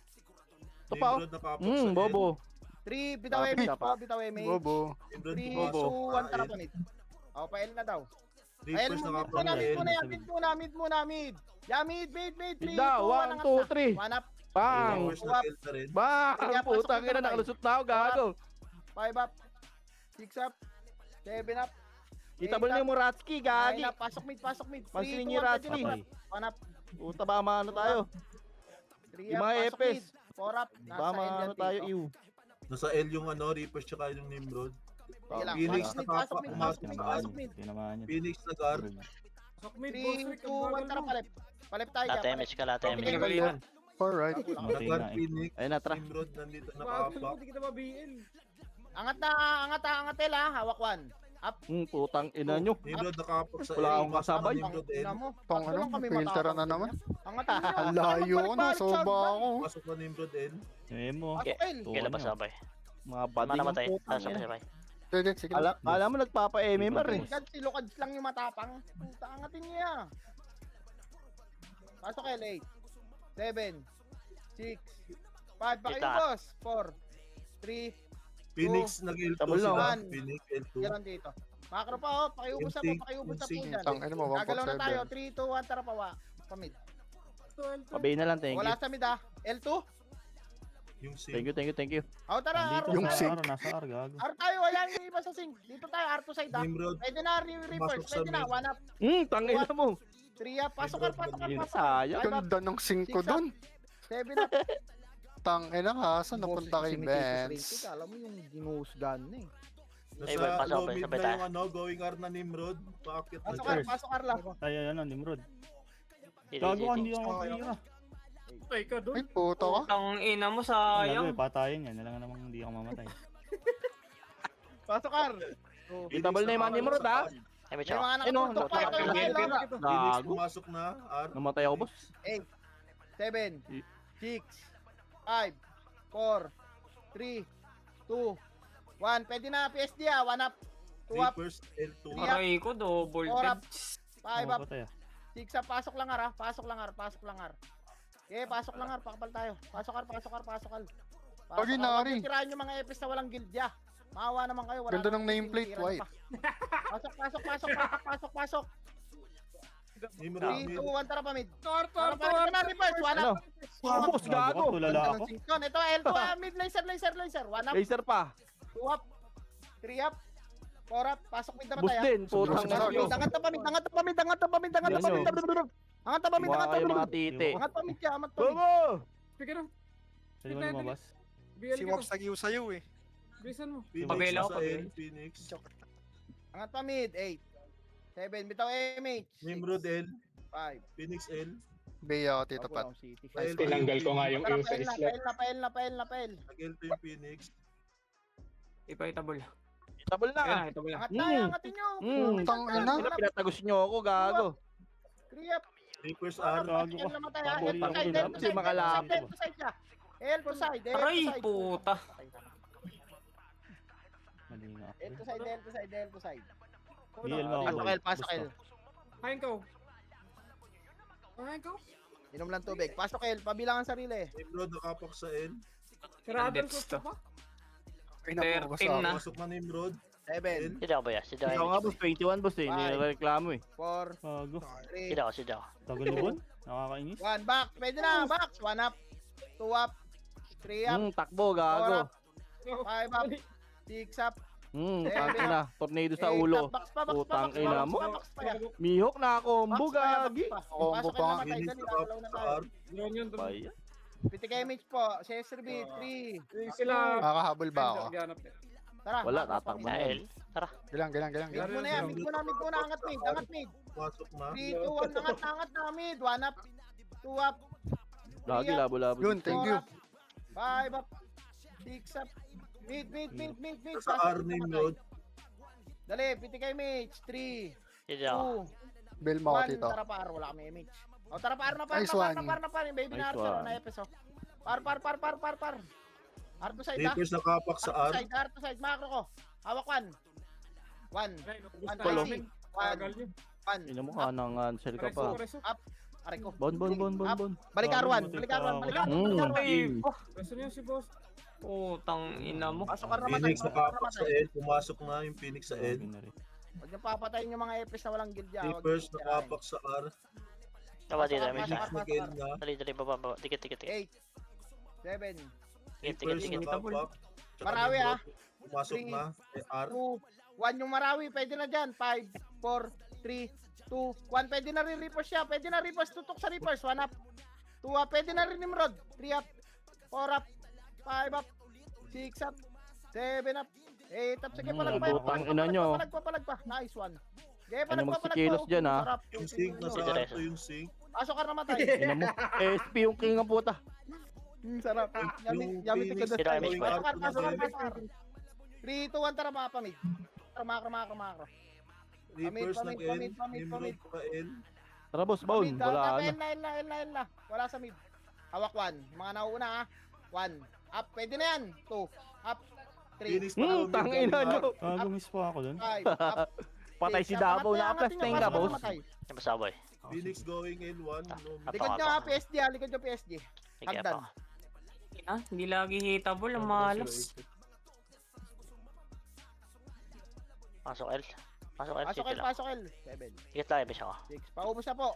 Ito pa, oh. Nimrod, nakapak sa L. Bobo. 3, bitaw Tapos MH siya pa. po, bitaw MH. Bobo. Nimrod, 3, pumasok 2, 1, sa tara L. pa mid. O, pa L na daw. Ay, Reapers, mid nakapak muna, sa mid L. muna yan, mid muna. Yeah, mid. 3, 2, 1, Daw, 1, 2, 3. 1 up, Bang! Reapers, naka-L na rin. Bang! Kaya pasok Putang na ina, tayo. nakalusot na ako, gago. 5 up, 6 up, 7 up, Itabol na yung Muratski, 9 gagi. up, pasok mid. 3, Pansinin 2, niyo 1, Ratsky. pwede na Patay. 1 up, Puta ba, maano tayo? 3 Yung up, mga pasok epes. mid. 4 up, nasa Ba, end yan maano tayo, dito. iw. Nasa L yung Reapers tsaka yung Nimrod. Sige lang, Phoenix, pasok mid, nakapak, pasok mid, pumasok pasok mid, sa pasok R. mid. Tinamaan yun. Phoenix, nag-R. Sakmit, boss 3, Rick. 2, 1, tara palip. Palip tayo Lahat dyan. MH ka, lahat MH. Pinagalitan. Alright. Matay Nag-R na eh. Phoenix. Ayun na, tara. Nimrod, nandito Bagal nakapak. mo, di kita mabiin. Angat L ha, hawak 1. Up. Putang ina nyo. Nimrod, nakapak sa L. Wala akong Pumasok kasabay. na Nimrod L. Tong ano, filter na naman. Angat niya. Ang layo ko na, soba ako. Pasok na Nimrod L. Yung emo. Pasok L. Kailan ba sabay? Mga Mana bading ang namatay. putang Pasok ina. sabay. Sige, sige. Kala mo nagpapa-MMR eh. God, si Lukads lang yung matapang. Puta, angatin niya. Pasok L, 8, 7, 6, 5, pa kayo Ita. boss. 4, 3, Phoenix, nag-L2 Tabol na, sila. oh. Phoenix, L2. yan dito. Makro pa oh, pakiubos na po, pakiubos na po dyan. Tang ano mo, Gagalaw na tayo, 147. 3, 2, 1, tara pa wa. Pamid. Pabay na lang, thank you. Wala sa mid ah. L2? Yung C. Thank you. Oh, tara, Nandito R. Yung sa sync. R, nasa R, gago. R tayo, wala yung iba sa sync. Dito tayo, R to side ah. Nimrod, Pwede na, reverse, Pumasok sa pwede na, mid. 1 up, Tangin na mo. 3 up, pasok ka, pasok ka, Yun, pasok ka. sayang. 5 up, Ganda ng 5 doon. 7 up. Tang ina ka, saan napunta kay Benz? Alam mo yung ginuhusgan na eh. Ay, well, nasa pasok, low mid sabay na tayo. yung going R na Nimrod. Paakit na Pasok dyan. ka, pasok ka lang. Ay, ano, Nimrod. Hindi, Gago ka, hindi. hindi ako makatira. Ay ka doon. Ay, puto ka. Tang ina mo, Gago sayang. eh, patayin yan. Alam namang hindi ako mamatay. Pasok ka. Itabol na yung mga Nimrod ha. MH May ako. mga Ano, nakatutok pa ito yung nakatanggal. Laura. Phoenix, Gago. pumasok na. R. Namatay ako, boss. 7, 6, 5, 4, 3, 2, 1. Pwede na PSD ah, 1 up, 2 up, Reapers, L2. Three up. Aray ko, double 4 up, deads. 5 up, Patay ah. 6 up. Pasok lang ar, pasok lang ar. Okay, pasok lang ar, pakapal tayo. Pasok ar. Pagi nari. Tirahan yung mga epis na walang gildia. Maawa naman kayo. Wala Ganda ng namang nameplate, tinitira white. pa. Pasok. Nimrod, 3, 2, 1, tara pa mid. Tor, Tara tor, pa mid tor. na reverse. 1 Ano? up. Boss, gago. Tulala Ganda ako. ng syncron. Ito, L2 ah, mid laser. 1 up, Laser pa. 2 up, 3 up, 4 up. Pasok mid naman Boss tayo. din. Putang ina Pasok. nyo. Angat pa mid. Angat pa mid. Mga kayo mga titi. Angat pa mid. Bobo! Sige na. Sali mo lumabas. BL Si kita. Wops nag-iw sa'yo eh. Bilisan mo. Phoenix, Pabela ako, nasa pabela. L. Phoenix. Angat pa mid. 8, 7, bitaw MH. Nimrod L. 5. Phoenix L. Baya ako, Tito Pat. City. L2 Tinanggal ko nga yung Tara, ew sa slot. pael na. Nag-L2 yung Phoenix. Ipa itabol. Tabal na. Ayan, ito ba yan? Angat na, angatin nyo. Putang ina. Pinatagos nyo ako, gago. Kriap. Reapers Ah, R. gago ka. Namatay ha. Pabori L to ako side, dyan. L to Kasi side, makalapit. L to side siya. L to side, L to Aray, side. puta. Mali nga ako. L to side, L to side, L to side. BL mo ako. Pasok L, pasok L. Kain ko. Kain ko. Inom lang tubig. Pasok L, pabilangan sarili. Nimrod nakapak sa L. Sarado Bandits ko to. pa. Ay, napakabasa 13 ako. na. Pumasok na Nimrod. 7, Sida ko ba yan? Sida Ikaw nga, boss. 21, boss eh. Bye. Nireklamo eh. 4, Gago. 3, Sida ko, sida ko. Tagalubon? Nakakainis. 1. Back. Pwede na. Back. 1 up. 2 up. 3 up. Takbo, 4 gago. up. 5 up. 6 up. Tangin na. Tornado sa 8 ulo. up. Box pa, box pa, Putang box pa, ina box mo. pa, box pa, box Mihok na ako. pa, Mbu, box pa, gagi. box pa. Combo Pasok pa. L namatay. Phoenix Dali, lalaw nakapak na sa tayo. R. Yun yun. Baya. PTK image po. CSRB. 3. Sila. Makakahabol ba ako? Ganap eh. Tara. Wala, Makro, tatakbo pamilya. na yan. Tara. Gilang. Mid mo na yan. Mid mo na. Mid mo na. Angat mid. Angat mid. Pumasok na. 3, 2, 1. Angat na mid. 1 up. 2 up. Lagi, labo-labo. Yun, thank you. 5 up. 6 up. Mid. Sa R Nimrod. Dali, PTK image. 3, Sida ko. 2, Bill mo ako 1. dito. Tara par. Wala kami image. O tara par na par. Nice Na one. par. Yung baby na Nice Arthur. one. Na episode. Par. Arto side ha. Reapers nakapak sa R. Arto side. Macro ko. Hawak 1. 1. Ay, ubus 1. na Polo. namin. Tagal nyo. 1. Ina mo ka nang ansel ka pa. Reso. Aray ko. Bon. Balik R1. Balik R1. Ay, Reso niyo si boss. putang ina mo. Pasok ka namatay. Phoenix nakapak sa L. Pumasok na yung Phoenix sa L. Huwag niyong papatayin yung mga EPS na walang guild dyan. Huwag Reapers niyong nakapak sa R. Tama dito, may Pasok, isa. pasok. Nag-L na. Dali, baba. Tikit. 8. 7. Reapers nakapak. Tsaka Marawi, Nimrod, Pumasok na. R. 2, 1 yung Marawi, pwede na dyan. 5, 4, 3, 2, 1. Pwede na rin Reapers siya. Pwede na Reapers. Tutok sa Reapers. 1 up. 2 up. Pwede na rin Nimrod. 3 up. 4 up. 5 up. 6 up. 7 up. 8 up. Sige, putang ina nyo. Palag pa. Nice one. Sige, Ano magsikilos pa. dyan, ha? Sarap. Yung sink, nasa R to yung sink. Pasok ka namatay. Ina mo. SP yung king ang puta. Sarap. Yung Yamit Phoenix ka Sida doon. image going ba? Pasok R ka. to na 3, 2, 1. Tara mga pamid. Tara makro. Reapers Pamid, nag-L. pamid. Nimrod pa L. Tara boss, baon. Mid, Wala L na. na. Wala sa mid. Hawak 1. Mga nauuna ha. 1. Up. Pwede na yan. 2. Up. 3. Phoenix naka Tangin na nyo. Gago, miss pa ako dun. 5. Up. Patay si Davao. Naka-plus ka boss. Yung basta boy. Phoenix going L1. Likod nyo ha. PSG ha. Likod nyo PSG. Sige Hagdan. pa. Hindi lagi hitable, ang malas. Pasok L. Pasok L. City lang. Pasok L. 7. Tikit lang, ibig ako. 6. Paubos na po.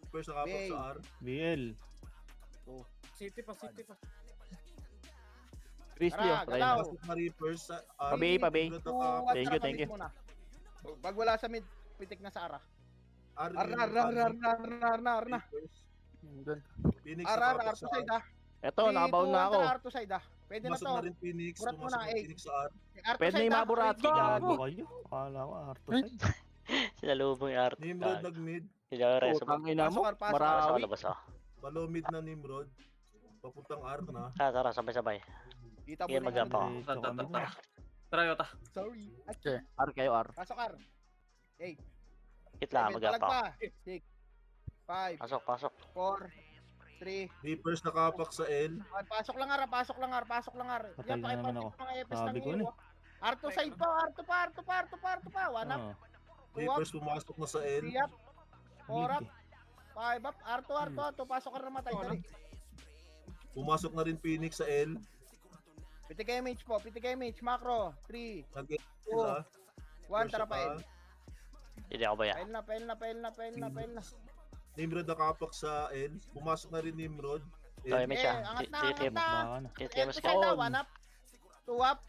Reapers nakapak sa R. BL. City pa. Grizzly Tara, oh. Try galaw. na. Pasok na Reapers sa R. Pabay. Nimrod nakapak Thank you, thank you. Pag wala sa mid, pitik na sa ara. R. Arna. Phoenix Ara, nakapak Arto sa side R. ha. Eto, nakabaon na ako. Arto side ha. Pwede na Pumasok to. na rin Phoenix. Burat mo Pumasok na, na eight. Phoenix sa R. Arto Pwede na side yung ha. maburati. Gago kayo. Akala ko Arto side. Sinalubong yung art. Nimrod nag-mid. Sida ko reso. Putang ina mo. Pasok, Pasok Marawi. labas ako. Follow mid na Nimrod. Papuntang R na. Tara, sabay-sabay. Kita mo Sige, na mag-jump ako. Dito kami na. Tara, Yota. Sorry. R kayo, R. Pasok ar. 8. Tikit lang, mag-jump ako. 6. 5. Pasok. 4. 3. Reapers nakapak sa L. Pasok lang ar. Pasok lang ar. Patay na naman ako. Mga EPS Sabi ng ko iyo. Arto side pa. Arto pa. 1 up. Ah, Reapers pumasok na sa L. 3 up. 4 up. mid. 5 up. Arto. Pasok ka na matay. Dali. Pumasok na rin Phoenix sa L. PTK image. Macro. 3. Nag-L Oh. sila. 1. Tara pa L. Hindi ako ba yan? Pail na. Nimrod nakapak sa L. Pumasok na rin Nimrod. Ito, L. image Eh, siya. angat na. Titikim. Baka na. Titikim L to ka. side na. 1 up. 2 up.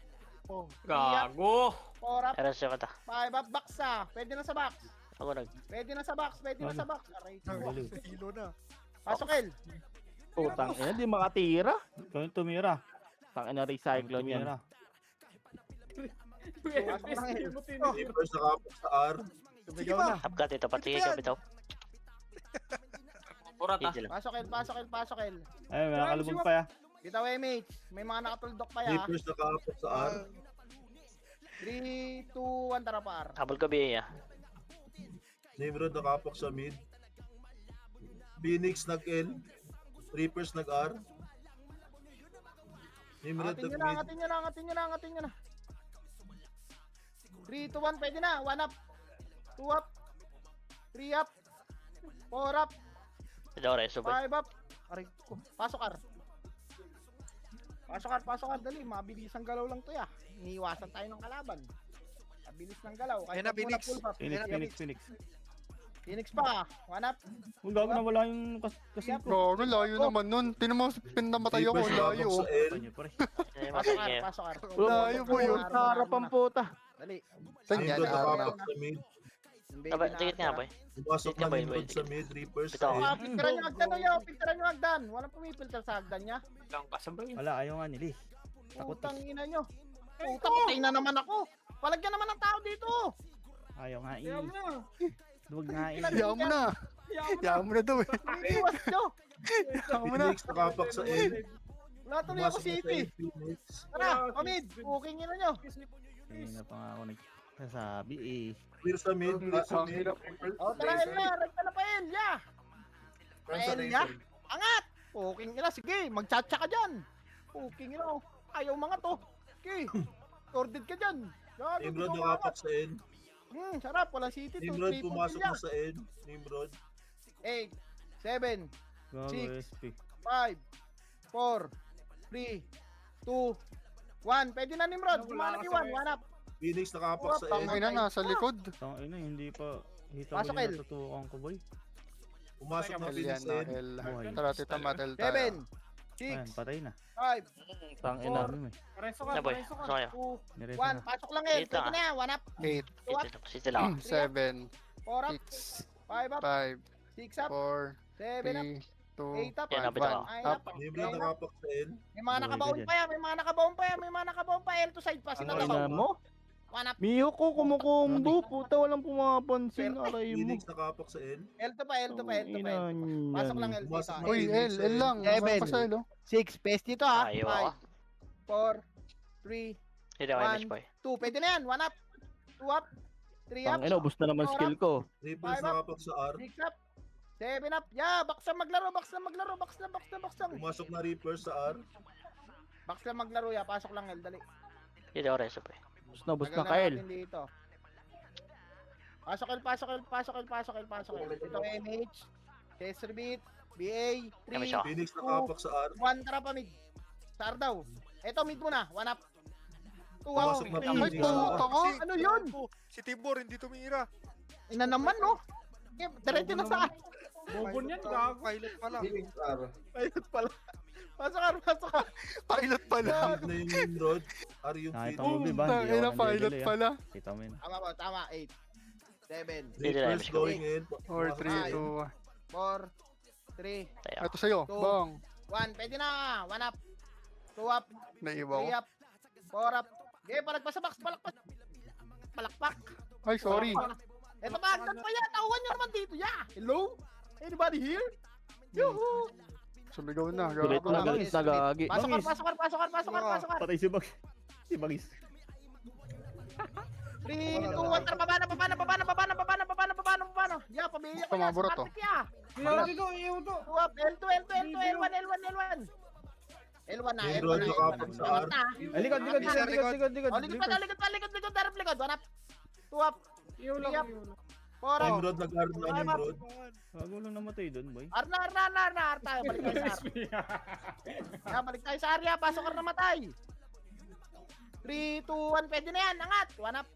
Gago. 4 up. Eras siya kata. 5 up. Box na. Pwede na sa box. Ako nag. Pwede na sa box. Aray. Galing. Kilo na. Pasok L. Putang ina, di makatira. Ikaw yung tumira. Tangin na recyclone yan. Tumira. Reapers nakapak sa R. Sumigaw na. Upcut ito. Patigil ka bitaw. Burat ah. Easy lang. Pasok L. Ay, may nakalubog pa ya. Bitaw image. May mga nakatuldok pa ya. Reapers nakapak sa R. 3, 2, 1, tara pa R. Habol ka BA ah. Nimrod nakapak sa mid. Phoenix nag-L. Reapers nag-R. Nimrod Angatin nyo na, nag-mid. angatin nyo na, angatin nyo na, angatin nyo na. 3, 2, 1, pwede na. 1 up. 2 up. 3 up. 4 up. Hindi ako reso boy. 5 up. Aray ko. Pasok R. Pasok R. Dali, mabilis ang galaw lang to ya. Iniiwasan tayo ng kalaban. Mabilis ng galaw. Ayan na, wag muna Phoenix. full buff. Phoenix. Phoenix pa. 1 up. Kung gago na wala yung kasi ko. Gago, layo naman nun. Tinan mo, pinamatay ako, Reapers layo. nakapak sa L. Kanya pare. Pasok R. Pasok R. Layo po yun. Sa harapan puta. Dali. Saan yan? Nimrod Araw. nakapak sa mid. Tigit nga boy. Pumasok Tigit nga na boy. Nimrod sa mid. Reapers Bitaw sa ka. L. Picturean nyo agdan o yaw. Picturean nyo agdan. Walang pumipilter sa agdan niya. Lang kasabay. Wala, ayaw nga nila eh. Takot Putang eh. ina nyo. Puta, patay na naman ako. Palagyan naman ng tao dito. Ayaw nga eh. Kaya mo na. Duwag nga eh. Hayaan mo na. Hayaan mo na daw eh. Iiwas nyo. Hayaan mo na. Phoenix nakapak sa L. Wala tuloy ako Pumasok na sa city. L. Phoenix. Tara, Omid. Booking nyo na nyo. Hindi na pa nga ako nagsasabi eh. Clear sa mid. Clear sa mid. O, tara, El na. Ragta na pa El. Yeah. Fransa El ya. Racer. Angat. Booking nyo na. Sige, magtsatsa ka dyan. Booking nyo na. Ayaw mga to. Okay. Corded ka dyan. Gago, Nimrod dito nakapak sa N. sarap. Walang city. Nimrod pumasok na sa N. Nimrod. 8, 7, Gago Six. SP. 5, 4, 3, 2, 1. Pwede na Nimrod. Lumalaki 1. 1 up. Phoenix nakapak sa N. Tangay na, nasa likod. Tangina, hindi pa. Hita Pasok, ko El. yung natutukan ko boy. Pumasok na L Phoenix yan sa na, N. L. Buhay. Tara, tita Matel 7, tayo. 6, Ayan, patay na. 5, Tangina. Ano eh. Pareso ka, Na boy. pareso ka. Pasok kayo. 2, Nireso 1. na. Pasok lang El. Dito, Pwede na. 1 up. 8, City lang. 7, 4 up. 6, 5 up. 5, 6 up. 4, 7 up. 3, 2, 8 up. Yan, nabitaw ako. 9 up. up. Nimrod nakapak sa N. May mga Buhay nakabaon ka dyan. pa yan. May mga nakabaon pa yan. May mga nakabaon pa. L to side pa. Sino Ano, nakabaon? Ina mo? 1 up. Miyo ko kumukumbo. Puta walang pumapansin. Aray mo. Phoenix nakapak sa N. L to pa. L to pa. L to pa. Ina Pasok lang yan. L Pumasok dito. na Uy, Phoenix L, sa L lang. Seven. Pasok sa L, oh. 6. Paste dito ha. Ayaw ako. 5, 4, 3, Hindi ako One. image boy. 2. Pwede na yan. 1 up. 2 up. 3 up. Tangina, ubos na naman skill ko. Reapers 5 up. nakapak sa R. 6 up. 7 up. Yeah. Box lang maglaro. Box lang maglaro. Box lang. Box lang. Box lang. Pumasok na Reapers sa R. Box lang maglaro ya. Pasok lang L. Dali. Hindi ako reso boy. Ubos Tagal na Kyle. natin dito. Pasok L. Pasok L. Pasok L. Pasok L. Pasok L. Ito MH. Chaser beat. BA. 3, Image ako. Phoenix nakapak sa R. 1 tara pa mid. Sar daw. Eto mid muna. 1 up. 2 up. Pumasok na Ay, Phoenix sa puta R. ka. Ano yun? Si Tibor, hindi tumira. Ina naman no. Diretso na sa Bobon yan, gago. Pilot pala. Ayun pala. Pasok ka. Pasok ka. Pilot pala. Mid na yung Nimrod. R yung Nakita Phoenix. mo ba? Tangay na, pilot nandidali, ah. pala. Kita mo yun. Tama po. Tama. 8. 7. Hindi na Reapers image ko. going in. 4, 3, 2, 4. 3. Tayo. Ito sa'yo, Two. bang. 1. Pwede na. 1 up. 2 up. Naiba ko. 3 up. 4 up. Okay, palagpas sa box. Palakpas. Palakpak. Ay, sorry. Ito ba? Agdan pa yan. Tauhan nyo naman dito. Yeah. Hello? Anybody here? Yuhu. Sumigaw na. Galit Gago na na. galit na gagi. Pasok ka. Pasok ka. Pasok ka. Pasok ka. Pasok ka. Patay si Bag. Si Bagis. 3, 2, 1, tara, babana. Yeah, pamilya ko yan. Tumaburo to. Smartek ya. Iyaw dito, iyaw to. 2 up, L2, L1. L1 na, Nimrod L1 na. nakapak sa R. Ay, likod. Oh, likod pa. 1 up. 2 up, Iyaw lang, Iyak. iyaw lang. 4 up. Nimrod nag-R na Nimrod. Gago lang namatay doon, boy. Arna tayo. Balik tayo sa R. Balik tayo sa area. Pasok ka na matay. 3, 2, 1. Pwede na yan. Angat. 1 up.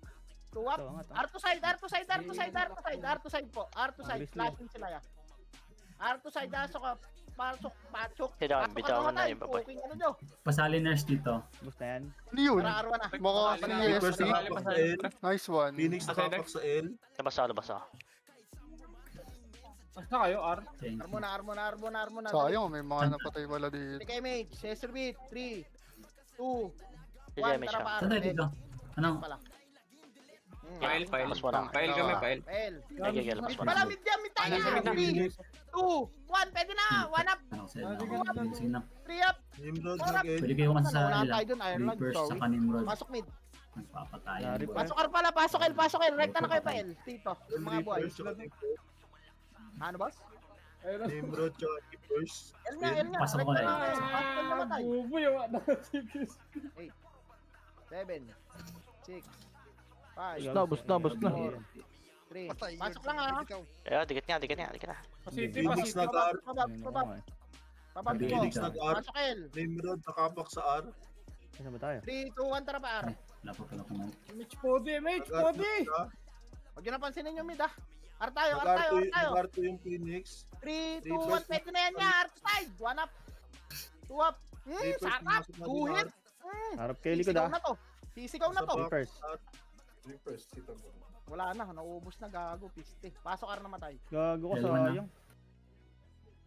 2 up. Ito, angat, ah. R to side po. R to side. Agres Flashing sila ya. R to side. Pasok. Hindi ako bitaw ko na iba boy. Ano nyo? Pasali nurse dito. Basta yan. Ano yun? Tara, R1 na. Mukha Reapers CSP. nakapak sa N. Nice one. Phoenix nakapak sa N. Labas ako, labas ako. Basta kayo, R. Thank R you. muna. Sayang, may mga napatay pala dito. Take image. Caesar beat. 3, 2, Hindi 1. image Tara ako. pa. Saan tayo dito? Ano? Pala. File. Labas mo na. File kami, file. Fail. Nagigil, labas mo na. Pala, mid tayo. Nasa mid na. 3, 2, 1. Pwede na. 1 up. Ano sa inyo? Sige na. 3 up. Nimrod Four up. nag-N. Pwede kayo kasi sa Wala ila. tayo dun. Iron Lord. Reapers Sorry. sa Nimrod. Pasok mid. Nagpapatayan. Lari boy. pa. Pasok R pala, pasok L, pasok L. Rekta na kayo pa L. Dito, mga boy. Reapers, tsaka Ano boss? Nimrod, tsaka Reapers. L nga, L nga. Pasok ko Rekta na na kayo. Pasok L namatay. Bubo yung ano. 7, 6, 5, Bus na. 3. Pasok lang ah. Kaya, dikit nga, dikit nga, dikit nga. Pasiti, Phoenix pasiti. nag-R. Pabab. Pabab ko. Phoenix nag-R. Pasok L. Nimrod, nakapak sa R. Saan ba tayo? 3, 2, 1, tara pa R. Wala pa pala kumain. Mitch Podi, Mitch Nag-R Podi. siya. Huwag nyo napansinin yung mid ah. R tayo, R Nag-R tayo, to R tayo. nag-R to yung Phoenix. 3, 2, Reapers 1, pwede na yan niya. R side. 1 up. 2 up. Reapers, Sarap. pumasok na 2 din hit. R. Harap kay likod Sisigaw ah. na to. Sisigaw na to. Reapers. Wala na, naubos na gago, piste. Pasok R namatay. Gago ka Dalawa na. sayang.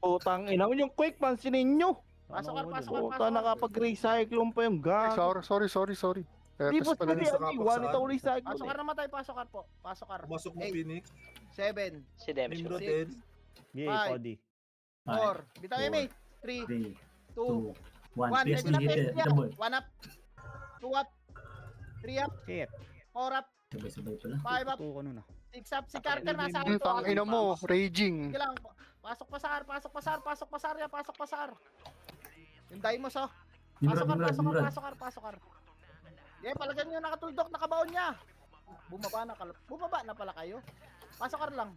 Putang ina mo yung quick pansinin nyo. Pasok R, pasok R, Puta pasok R. nakapag-recyclone pa yung gago. Sorry. Di Epes ba pala. pwede yan? Iwan ito recycle. Pasok R namatay, pasok R po. Pasok R. Pumasok na 8, Phoenix. 7, Si Demis. Nimrod Six. din. Gay, Five. Cody. 4. Bitaw yung mate. 3, 3, 2, 2, 1. 1. Pwede na, pwede na. Ito boy. 1 up. 2 up. 3 up. Shit. 4 up. Sabay-sabay pala. 5 up. Tuto ko nun ah. 6 up. Si Carter nasa akin to. Tang ina mo, raging. Sige lang. Pasok pa sa R, pasok pa sa R, pasok pa sa R, ya, pasok pa sa R. Yung Daimos oh. Pasok R, pasok R, pasok R, pasok R. Yeah, palagyan nyo nakatuldok, nakabaon niya. Bumaba na pala kayo. Pasok R lang.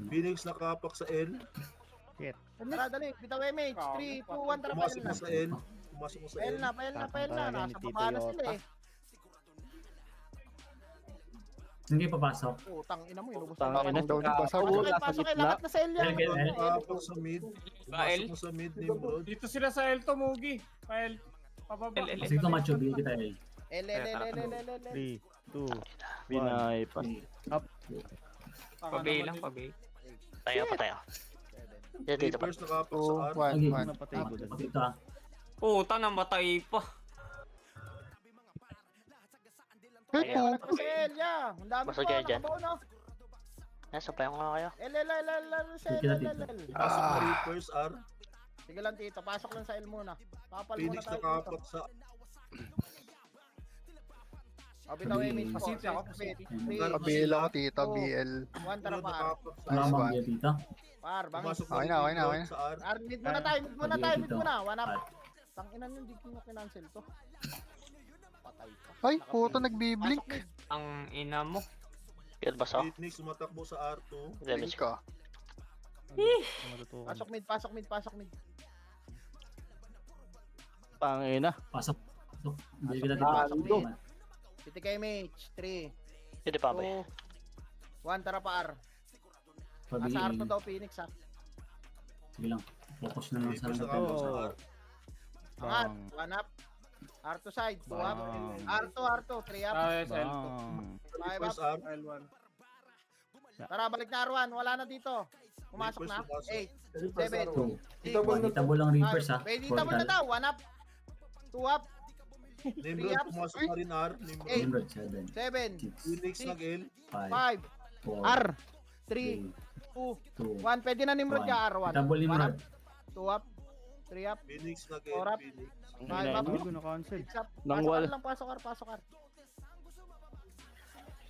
Phoenix nakapak sa L. Tara, dali. Bitaw MH. 3, 2, 1, tara pa Pumasok L na. na sa L. Pumasok na sa Pael L. na, pael na, pael na. Tatang talaga Nasa ni Tito baba na sila Yota. eh. Hindi papasok. Putang ina mo, inubos Tang na ina. ba? Down ba sa Pasok Nasa pasok gitna. lahat na sa L yan. L. Nakapak sa mid. Pumasok na sa mid, Nimrod. Dito sila sa Elto, Mugi. Pael. Pababa. Kasi ito macho, bigyan kita L. L. 3, 2, Binay pa. Pabay lang, pabay. Tayo pa tayo. Dito pa. Reapers nakapak sa 2, R. 1, 1. Napatay ko dun. Pati ito ah. Puta, namatay pa. Hey, Ayan. po. Sa L, yeah. Ang dami Pasok pa, kayo dyan. nakabaon no. Nasa pa yung nga kayo. L, sa Sige L, na, Tito. Pumasok na Reapers R. Sige lang Tito, pasok lang sa L muna. Kapal muna Phoenix tayo dito. nakapak sa O, bitaw MH po. Pasiti ako, 3, Kabila ko, tita, BL. 1, tara Nimrod pa R. nakapak sa Wala Nice bang one. bigyan dito? Par, bangis. Pumasok Okay na, okay na, okay na. sa R. R, mid muna tayo, mid muna tayo, mid Dito. muna. 1 up. At Tanginan nyo, hindi ko kinancel to. Patay ka. Ay, puto, nagbiblink. Pasok mid. Ang ina mo. Good ba so? Phoenix sumatakbo sa R2. Demis Blink ka. Matutukan. Pasok mid, pasok mid, pasok mid. Tangina. pasok. Pasok. Bigyan kita Pasok dito. mid. Piti kay MH. 3, Hindi pa ba? 2, 1, tara pa R. Nasa Pabigyan. R to daw Phoenix ha. Sige lang. Focus na lang sa Reapers ano. nakapak sa R. Angat, Bang. 1 up. R2 side, 2 up. Bang. R2, 3 up. Ah, sa Elto. Bang. 5 Reapers up. R. L1. Tara, balik na R1. Wala na dito. Pumasok na. Reapers 8, 7, 2. Hitable lang Reapers ha. Pwede dito mo na daw. 1 up. 2 up. Nimrod ups. pumasok na rin R. Nimrod. Eight. Nimrod 7. 7, 6. Phoenix Six. nag-L. 5. 5, 4. R. 3, 2, 2. 1. Pwede na Nimrod ka R1. Hitable Nimrod. 2 up. 3 up. Phoenix Four nag-L. up. Phoenix. Five up. Hindi ko na-cancel. 6 up. Nang Pasok wala. R lang. Pasok R. Pasok R.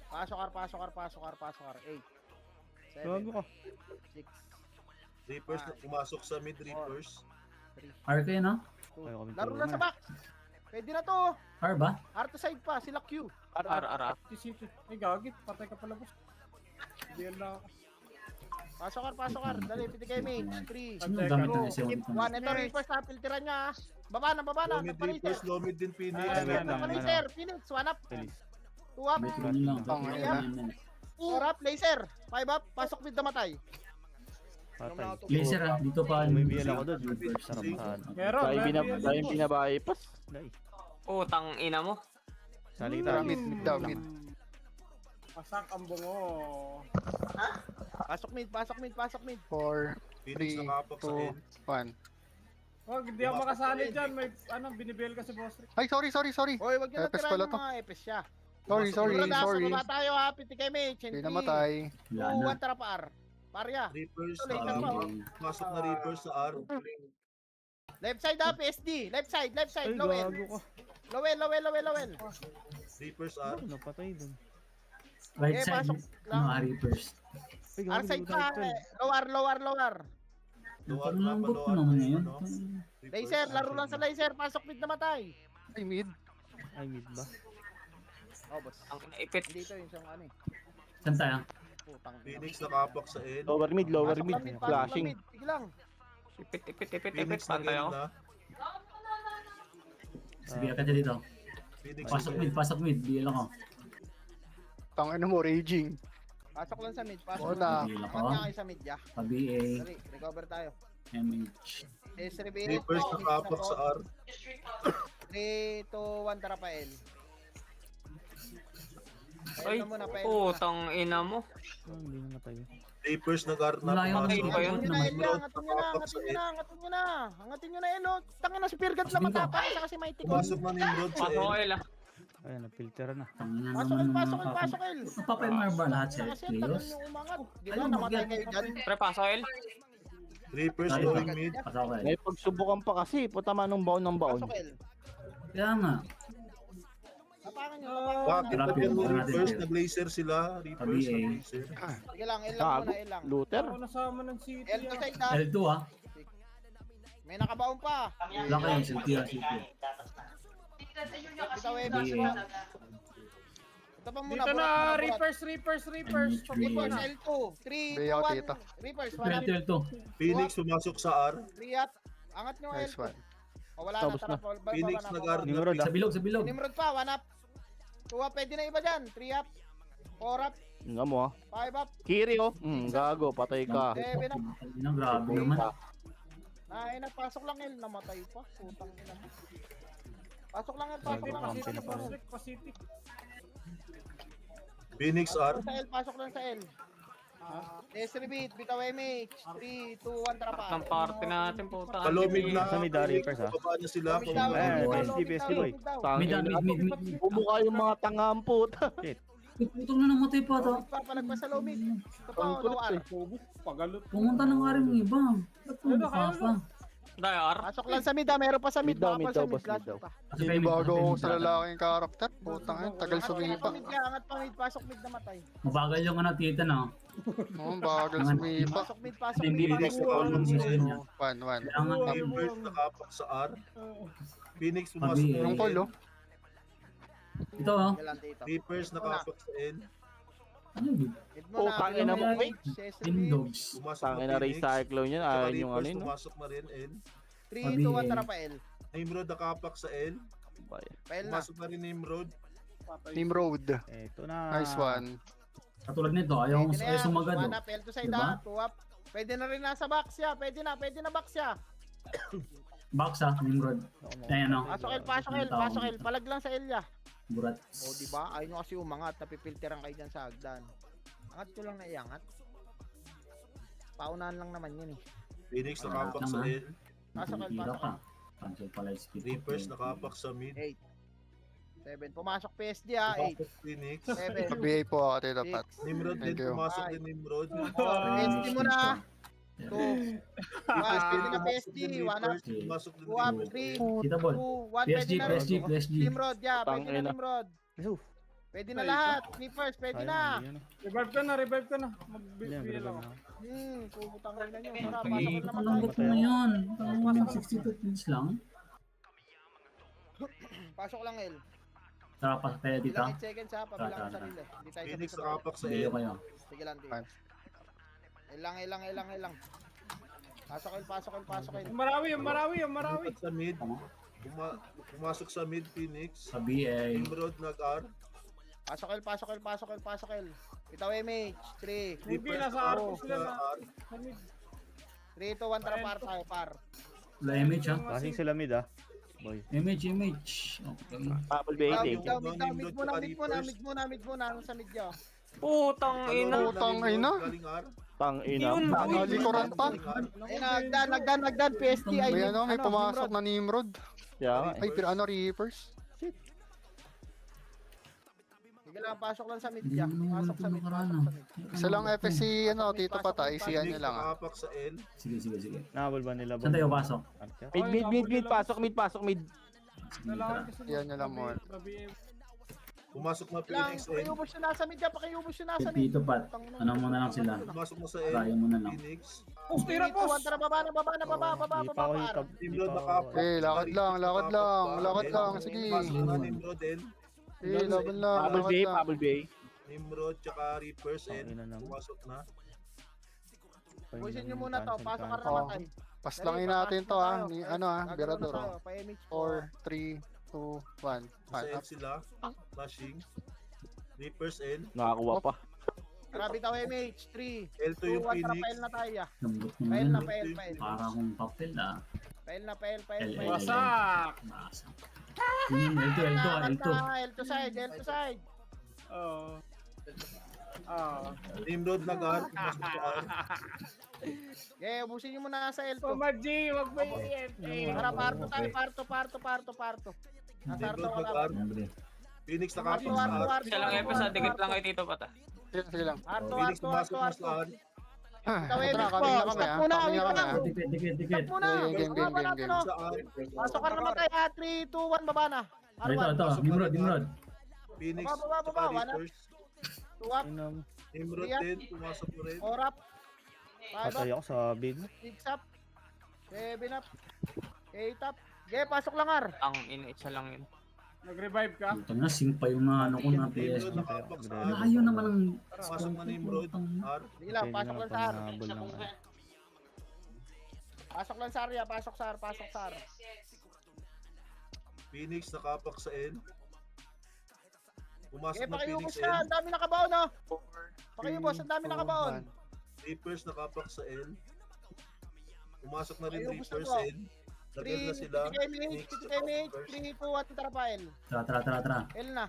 Pasok R. Pasok R. Pasok R. Pasok R. 8, 7, Gago ka. 6, Reapers na pumasok sa mid Reapers. 3, R kayo no? 2. Ayaw kami Laro na tulungan. sa box. Pwede na to. R ba? R to side pa. Sila Q. Ar. City. Ay, gagit. Patay ka pala, boss. Hindi na ako. Pasok R. Pasok R. Dali. Piti kay Mage. 3, Sino gamit ng 2, S1 dito? 1. Ito Reapers na. Filteran niya. Baba na. Baba na. Low mid Nagpa-laser. Reapers, low mid din Phoenix. Ay, wait lang, Nagpa-laser. Phoenix. 1 up. Bilis. 2 up. Wait lang lang. Tang ina. Ayan. 4 up. Laser. 5 up. Pasok mid na matay. Patay. Laser ha. Dito pa. May BL ako doon. Reapers. Sarap saan. Meron, Tayo meron. binabypass. Dai. Putang ina mo. Salita. Mid, mid daw, mid. Pasak ang bungo. Pasok mid. Pasok mid. Pasok mid. 4, Phoenix 3, nakapak sa 2, L. 1. Wag, hindi ako makasali dyan. May, binibel ka si Boss Rick. Ay, sorry. Hoy, wag niyo na Epes tirahin pala yung to. mga epes siya. Sorry. Baba tayo ha. Piti kay Mage. Hindi namatay. Wala 2, na. 1. Tara pa R. Parya. Reapers Ito, laser pa, oh. pumasok na Reapers sa R. Left side ha. PSD. Left side. Ay, Lowel. gago ka. Lowel. Reapers R. Ano, napatay dun. Right Eh, side. pasok lang. Ano, Reapers. Ay, gago, R-side di ko pa. title. Lower. Lower Ang map, lambot lower ko naman face, ngayon. ano? Reapers. Laser, laro lang sa laser. Pasok mid na matay. Ay, mid. Ay, mid ba? Oh, boss. Ang ipit. Dito yung isang ano eh. Saan tayo? Putang ina. Phoenix nakapak sa N. Lower mid, lower Pasok mid. lang mid, pasok lang Flashing. mid. Sige lang. Ipit. Phoenix Pantay nag-N ako. na. Sige, akad siya dito. Phoenix Pasok mid. Biel ako. Tangin mo, raging. Pasok lang sa mid. Pasok Oo lang. na. Biel Angat ako. nga kayo sa mid, ya. Pa-BA. Sorry, recover tayo. MH. Reapers nakapak sa R. 3, 2, 1, tara pa L. Ay, L na muna pa L. putang ina mo. Ah, hindi namatay. Reapers nag-R na. Wala yung Ay, pumasok. ba yun? Angatin nyo na L, angatin nyo na. Angatin nyo na L, oh. Tangin na si Pirgat na matapang isa kasi may tikon. Pumasok na Nimrod sa Pasok N. ko lang. Ayan, napilter na. Tangina Pasok naman L, ng pasok mga L, pasok L. Papay-mar ba lahat sa Kasi ang tagal players? nyo umangat. Di ba, Ayun, namatay mag- kayo dyan. Pre, pasok L. Reapers Sorry, going mid. Pasok ko May pagsubukan pa kasi. Puta manong baon ng baon. Pasok L. Kaya nga. Tapangan nyo, Bakit tapangan nyo. na yung Grabe. Reapers? Nag-laser sila. Reapers PBA. nag-laser. Sige lang, L lang Gago. muna, L lang. Looter. Ako nasama ng city. L to side ah. L2 ah. May nakabaon pa. Wala kayo. City ah. City. Kita web. PBA. Ito pa muna. Dito na, burat. Reapers. MH. Reapers, L2. 3, 2, Bayaw, 1. tita. Reapers, 1 up. L2. Phoenix pumasok sa R. 3 up. Angat nyo Nice L2. one. O wala Tapos na, tara. Phoenix nag-R na. Nimrod Sa bilog, sa bilog. Nimrod pa, 1 up. 2 up, pwede na iba dyan. 3 up. 4 up. Nga mo ah. 5 up. Kiri oh. Gago, patay ka. 7 up. Ang grabe naman. Ay, napasok lang L. Namatay pa. Putang ina. Pasok lang L, pasok lang. Kampi na pa. Pacific. Phoenix R. Sa L, pasok lang sa L. S-rebeat, bitaw MH. 3, 2, 1, tara pa. Ang party natin, puta. Palomig na. Sa mid, Reapers, ah. Pababa na sila. Mid daw, Pababa Eh, na. PSG boy. Mid ah, Tangina. mid. Bumukha yung mga tangamput. Putong na namatay pa to. Palagpas sa low mid. Ito pa, Ang low kulit R. eh. Pagalot. Pumunta na nga rin yung iba. Ba't pumunta pa? Dayar. Pasok lang sa mid ah, meron pa sa mid. Mid daw, Baka mid pa sa daw, boss, last mid daw. pa. Hindi bago ako sa lalaking karakter. Putang ina, tagal Angat sumipa. pa mid ya, angat pa mid. Pasok mid na matay. Mabagal yung ano tita no. Oo, bagal sumipa. Pasok mid, pasok Hindi mid. Phoenix pasok naka-R mid. sa N. 1-1. Kaya nga Reapers nakapak sa R. Phoenix pumasok Pabi, na. Yung call, oh. ito oh. Kailan dito? Reapers nakapak sa N. Ano yun? Mid Oh, muna, tangin na mid mo, muna, wait. S-rebeat. Windows. Pumasok Tangin na na ray Phoenix. cyclone yun. Tsaka Ayaw yung ano Reapers yun. no? pumasok na rin N. 3, 2, 1, tara pa L. Nimrod nakapak sa L. Bay. Pa L na. Pumasok na rin Nimrod. Nimrod. Eto na. Nice one. Katulad nito, ayaw Pwede na ayaw yan. sumagad One oh. up, L to side Diba? ah. 2 up. Pwede na rin nasa box ya. Pwede na box ya. Box ah, Nimrod. Ayan oh. Pasok L, pasok L, pasok L. Palag lang sa L ya. Burat. O diba? Ayaw nyo kasi umangat. Napipilteran kayo dyan sa hagdan. Angat ko lang na iangat. Paunahan lang naman yun eh. Phoenix nakapak sa L. Pasok L, Tira pasok pa. L. Cancel pala yung speed. Reapers nakapak sa mid. 8. 7. Pumasok PSD ah. 8. Nakapak Phoenix. 7. Pag-BA po ako, Tito Pat. 6. Nimrod din. Thank you. Pumasok din Nimrod. PSD mo na. 2. Pwede na PSD. 1 up. Reapers pumasok din 2 up. Nimrod. 3. Kita ball. 2. 1. PSG, Pwede na rin. PSG, PSG. Nimrod, yeah. Pwede na Tangina. Nimrod. Yusuf. Pwede na lahat. Snippers, pwede na. Revive ka na. Mag-BL ako. Putang ina nyo. Tara, pasok na Ang naman lambot mo ngayon. Ang 62 points lang. Pasok lang L. Tara pa tayo dito. Bilang 8 seconds ha. Pabilang Tara, sa sarili. Hindi tayo Phoenix sabay-sabay. nakapak sa Sabihin L. kayo. Sige lang, Fine. Ilang. Pasok L, pasok L, pasok L. Yung Marawi. At sa mid. Pumasok sa mid Phoenix. Sa BA. Nimrod nag-R. Pasok L. Itaw MH. 3. Hindi, nasa Oh, Arcos sila na. R. 3, 2, 1, tara par tayo, par. Wala MH ha. Passing sila mid ah. Boy. MH. Okay. Bubble Mid baiting. daw, mid muna. Ano sa mid niya? Putang ina. Putang ina. Galing R. Tang ina. Yun, Likuran pa. Ayun, nagdan, PSD. Ay, May ano, may pumasok Nimrod. na Nimrod. Yeah. Ay, pero ano, Reapers? Sige lang, pasok lang sa mid niya. Pasok sa mid. Isa lang FSC, ano, Tito Pat, isihan Phoenix nyo lang ah. nakapak sa L. Sige. Nahabol ba nila? Saan tayo pasok? Mid. Pasok mid. Kailangan kasi Yan nyo lang mo. Pumasok na Lang, Phoenix N. pakiubos yung nasa mid yan, pakiubos yung nasa mid. Dito pat. Ano mo na lang sila. Pumasok na sa Kaya N. mo na lang. Phoenix. Post, tira, post! Tara, baba na, baba na, baba, baba, Hindi pa baba, ako par. hitab. Nimrod nakapak. Eh, lakad lang, lakad lang, lakad lang. Sige. Pumasok na Nimrod N. Eh, laban lang, Bubble lakad Bay, lang. Bubble Bay. Nimrod tsaka Reapers N. Ina naman. Pumasok na. Pusin nyo muna to, pasok ka Oh. naman. Paslangin natin to ha. Ni, ano ha, Berador. Tayo, pa-MH 4, 3, 2, 1. Sa N sila. Flashing. Reapers N. Nakakuha pa. Grabe tayo MH, 3, L2 2, yung 1, tara, Phoenix. pail na tayo. Lambot mo Pail yun. na, pail, pail. Para kung papel ah. Pail na, pail, pail, L, pail. L. Wasak! Basa. Yun, L2. L2 side, L2 side. Oo. Ah. Nimrod nag-art. Pumasok sa R. Yeah, ubusin nyo muna sa L2. Pumaji, wag ba yung Tara, parto tayo, parto. Nasa Arto Nimrod ka lang. nag-art. Libre. Phoenix Arto, nakapak sa Arto, R. Arto. Siya lang Epes, dikit lang kay Tito Pata. Sige lang. Arto, Phoenix Arto, pumasok Arto, na sa Arto. R. Ikaw, Ito na, MH po. kami na kami Stop ha. muna, Kami wait na kami lang. ha. Dikit. Stop muna. Game. Baba natin, oh. Sa R. Pasok ka na naman tayo, 3, 2, 1, baba na. Ito. Nimrod. Phoenix Baba, tsaka wala. Reapers. 2 up, Nimrod Riyad. din. Pumasok mo rin. 4 up, 5 up, Patay ako sa big. 6 up, 7 up, 8 up. Okay, pasok lang, Ar. Ang isa lang yun. Nag-revive ka? Ito na, sync pa yung ano ko na Nimrod PSG. nakapak sa R. Ayaw naman ang... Pumasok na Nimrod. R. Sige lang, pasok lang sa Ar. Lang. Pasok lang sa Ar, pasok sa Ar, pasok sa Ar. Phoenix nakapak sa N. Pumasok Okay, na Phoenix pakiubos na. N. Ang dami nakabaon, oh. Pakiubos, ang dami nakabaon. Reapers nakapak sa N. Pumasok na rin Pakiubos na Reapers to. N. Lagyan na sila. Phoenix TTKMH, nakapak 3, 2, 1, tara pa, L. Tara. L na.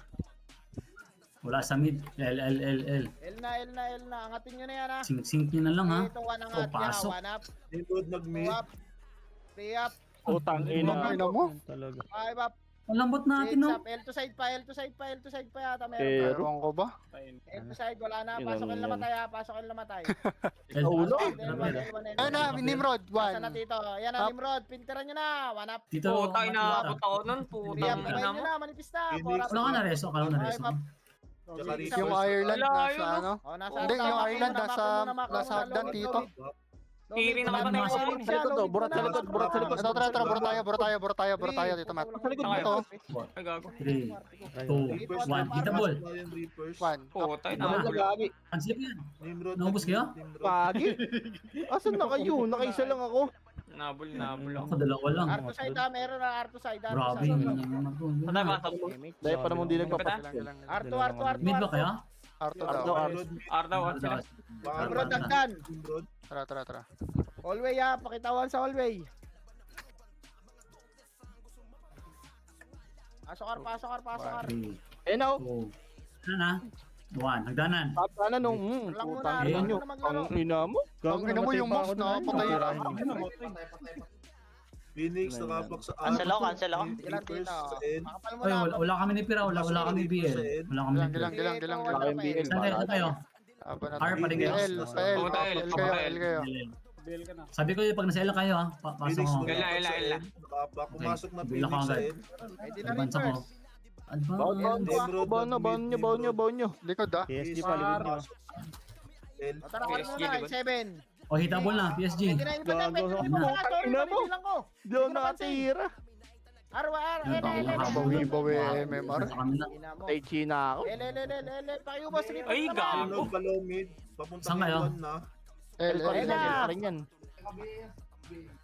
Wala sa mid. L. L na. Angatin nyo na yan, ha. Sync nyo na lang ha. Ito, 1 angat. pasok. 1 up, Nimrod 2 nag-mid. up, 3 up, Utang ina. Ina mo. Talaga. 5 up, Ang lambot 6 natin no. up. L2 side pa yata. Meron Pero, Ewan ko ba? L2 side, wala na. Yun Pasok ano ang lamatay, ha. Pasok ang lamatay. L. ulo. Ayun na, Nimrod. Basta na 1. dito. Yan na, Nimrod. Pintiran nyo na. 1 up. Dito. Puta, inaabot ako nun. 3 Putang up. ina Kabayin mo. nyo na. Manipis na. Phoenix. 4 up. Wala ka na reso. Akala ko na reso. Tsaka Yung Yung Reapers. Ireland Wala, nasa yun, ano? Oh, nasa Hindi, Arto. yung Mako Ireland muna, nasa mako muna, nasa mako hagdan muna, dito. Tiri na kapatay Masok. ko. Sa likod to, burat sa likod, burat sa likod. Ito, tara, buro tayo dito, Matt. Sa likod Ito, Ay, gago. 3, 2, Reapers 1. Kita ball. Pumasok na rin Reapers. 1. Puta, Ano inaabot. lagi? Ang slip yan. Nimrod Naubos kayo? Nimrod. Pagi? Asan na kayo? Nakaisa lang ako. Nabul ako. Ako dalawa lang. Arto side, ha. Meron na Arto side. Grabe. Patay, pasok. Dahil pa namang di nagpapas. Arto. Mid ba kaya? Arto Arto, daw. Arto. Ardaw, at sila. Nimrod, dagdan. Nimrod. Tara. Hallway, ha. Pakitawan sa hallway. Pasok, Ar. 3, Eh now, 2, ano na? 1. Hagdanan. sana nung, Lang muna, putang lang ina nyo. muna maglaro. Ang ina mo. Ang ina mo yung mouse na, patay ka. Phoenix nakapak sa R. Cancel ako. Sige lang, Reapers tita. sa N. Makapal mo Ay, na. wala kami ni Pira. Wala kami BL. Wala kami ni BL. Gilang. Saan kayo? R, paligid. L kayo. Bail ka na. Sabi ko yung pag nasa L kayo ha. Pasok Phoenix ako. nakapak Ela. sa N. Nakapak. Pumasok na Bila ka Phoenix sa agad. N. Pwede na Advance ako. reverse. Advance. Baon nyo. Likod ah. PSG Is pa, likod nyo. pumasok. L. O, tara, kami PSG, muna. di ba? 7. O, hitable na. PSG. Pwede na yung pwede Gago, na ina. sorry, Ina mo. lang ko. Di ako nakatira. Bawi, MMR. Sa kanila. Ina mo. Ay, China ako. Pakiubos, sige. Ay, gago. Nimrod below mid. Papunta Saan kayo? K1 na. L. na. Pa rin yan.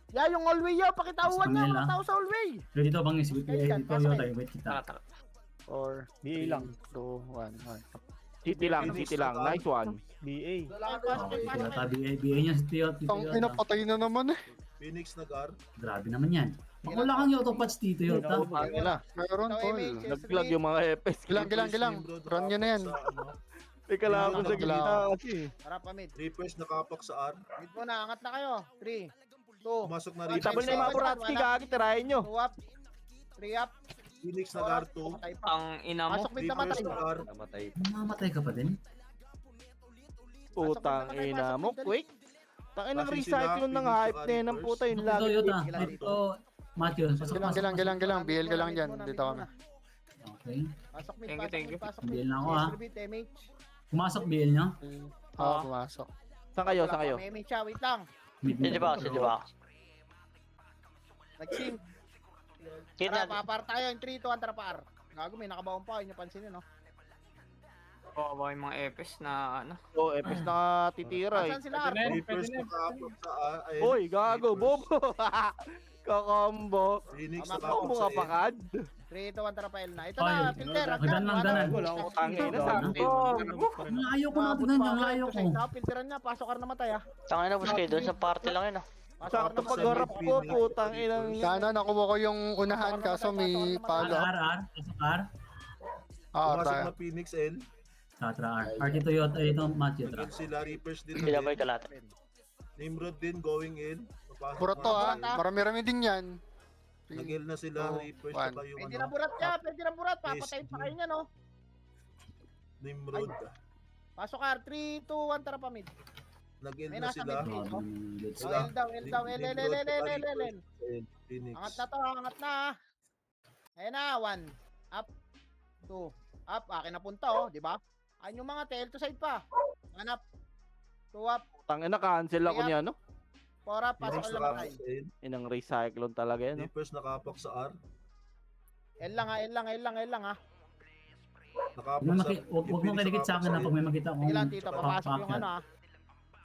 Yeah, yung hallway yaw. Pakitawan niya. Manila. Mga tao sa hallway. So, dito bang is dito yo tayo wait kita. Tara. 4, BA lang. 2, 1. City lang. Nice one. BA. Okay, kaya tabi BA niya si Tio. Ang ina, patay na naman eh. Phoenix nag-R. Grabe naman yan. Baka wala kang autopatch dito yo ta. Meron, tol. Nag-vlog yung mga EPS. Gilang. Run nyo na yan. Sa, ano, Teka lang ako sa gitna kasi. Tara pa mid. Reapers nakapak sa R. Mid muna, angat na kayo. 3, 2, Pumasok na Itabol Reapers na yung mga sa R. Buratski, gagi, tirahin nyo. 2 up. 3 up. Phoenix nag-R2. Patay pa. Ang ina mo. Pasok mid na Reapers matay. nag-R. Namatay. Mamatay ka pa din. Putang ina mo, quick. Tangin ng Kasi recycle sila, ng Phoenix hype sa na yun ang Reapers. puta yung Dito lagi. yo ta. Dito Matthew, pasok. Gilang. BL ka lang dyan. Dito kami. Okay. Pasok mid, Thank you, pasok thank mid, you. pasok mid. BL na ako, ah. Distribute, MH. Pumasok BL nyo? Oo, pumasok. Saan kayo? Wala Saan kayo? pa, MH siya, wait lang. Hindi ba? Hindi ba? Nag-sync. Kid Tara, na. papar tayo. Yung 3, 2, 1, tara par. Gago, may nakabaon pa. Yun yung pansinin, no? Kawawa yung mga EPS na ano. Oh, EPS na titira eh. Asan sila? Pwede na yun, Reapers pwede na yun. nakapag sa A. Ayun. Uy, gago, Reapers. bobo. Kakombo. Phoenix Tama Ako nakapag mo sa ka N. pakad. 3, 2, 1, tara pa na. Ito Ay, na, filter. ganan, ganan. Tangin na Gago. sa Layo ko na tignan yung layo ko. Filteran niya, pasok ka na namatay, ah. Tangin na, push kayo doon sa party lang yun ah. Pasok ka Sakto na pagharap matay. ko, putang inang. Sana nakuha ko yung unahan kaso may follow up. R. Pasok R. Ah, Pumasok tayo. na Phoenix N. Tatra R. RT Toyota, ito Matthew Tra. Nag-in sila. Reapers din. Ilabay again. ka lahat. Nimrod din going in. Papasok Burat to na ah. sila. Marami-rami din yan. Nag-il na sila. Two, Reapers one. saka yung Pwede ano. na burat niya, pwede na burat. Papatayin pa kayo niya, no? Nimrod. Pasok ka, 3, 2, 1, tara pa mid. Nag-il May na nasa sila. mid. Grabe yung gets. Oh, L down, L down, L, L, L, L, L, L, L. Phoenix. Angat na to, angat na. Ayan na, 1. Up. 2. Up. Akin na punta, oh. Di ba? Ayun yung mga tail to side pa. Hanap. 2 up. Tangin na, cancel ako niya, no? 4 up. Pasok Phoenix ka lang tayo. nakapag sa N. Inang recyclone talaga yan, no? Reapers nakapak sa R. L lang, ha. L lang, L lang, L lang, ha. Nakapak sa... Huwag mong kinikit sa akin na pag may makita ko. Sige lang, tito. Papasok yung ano, ha.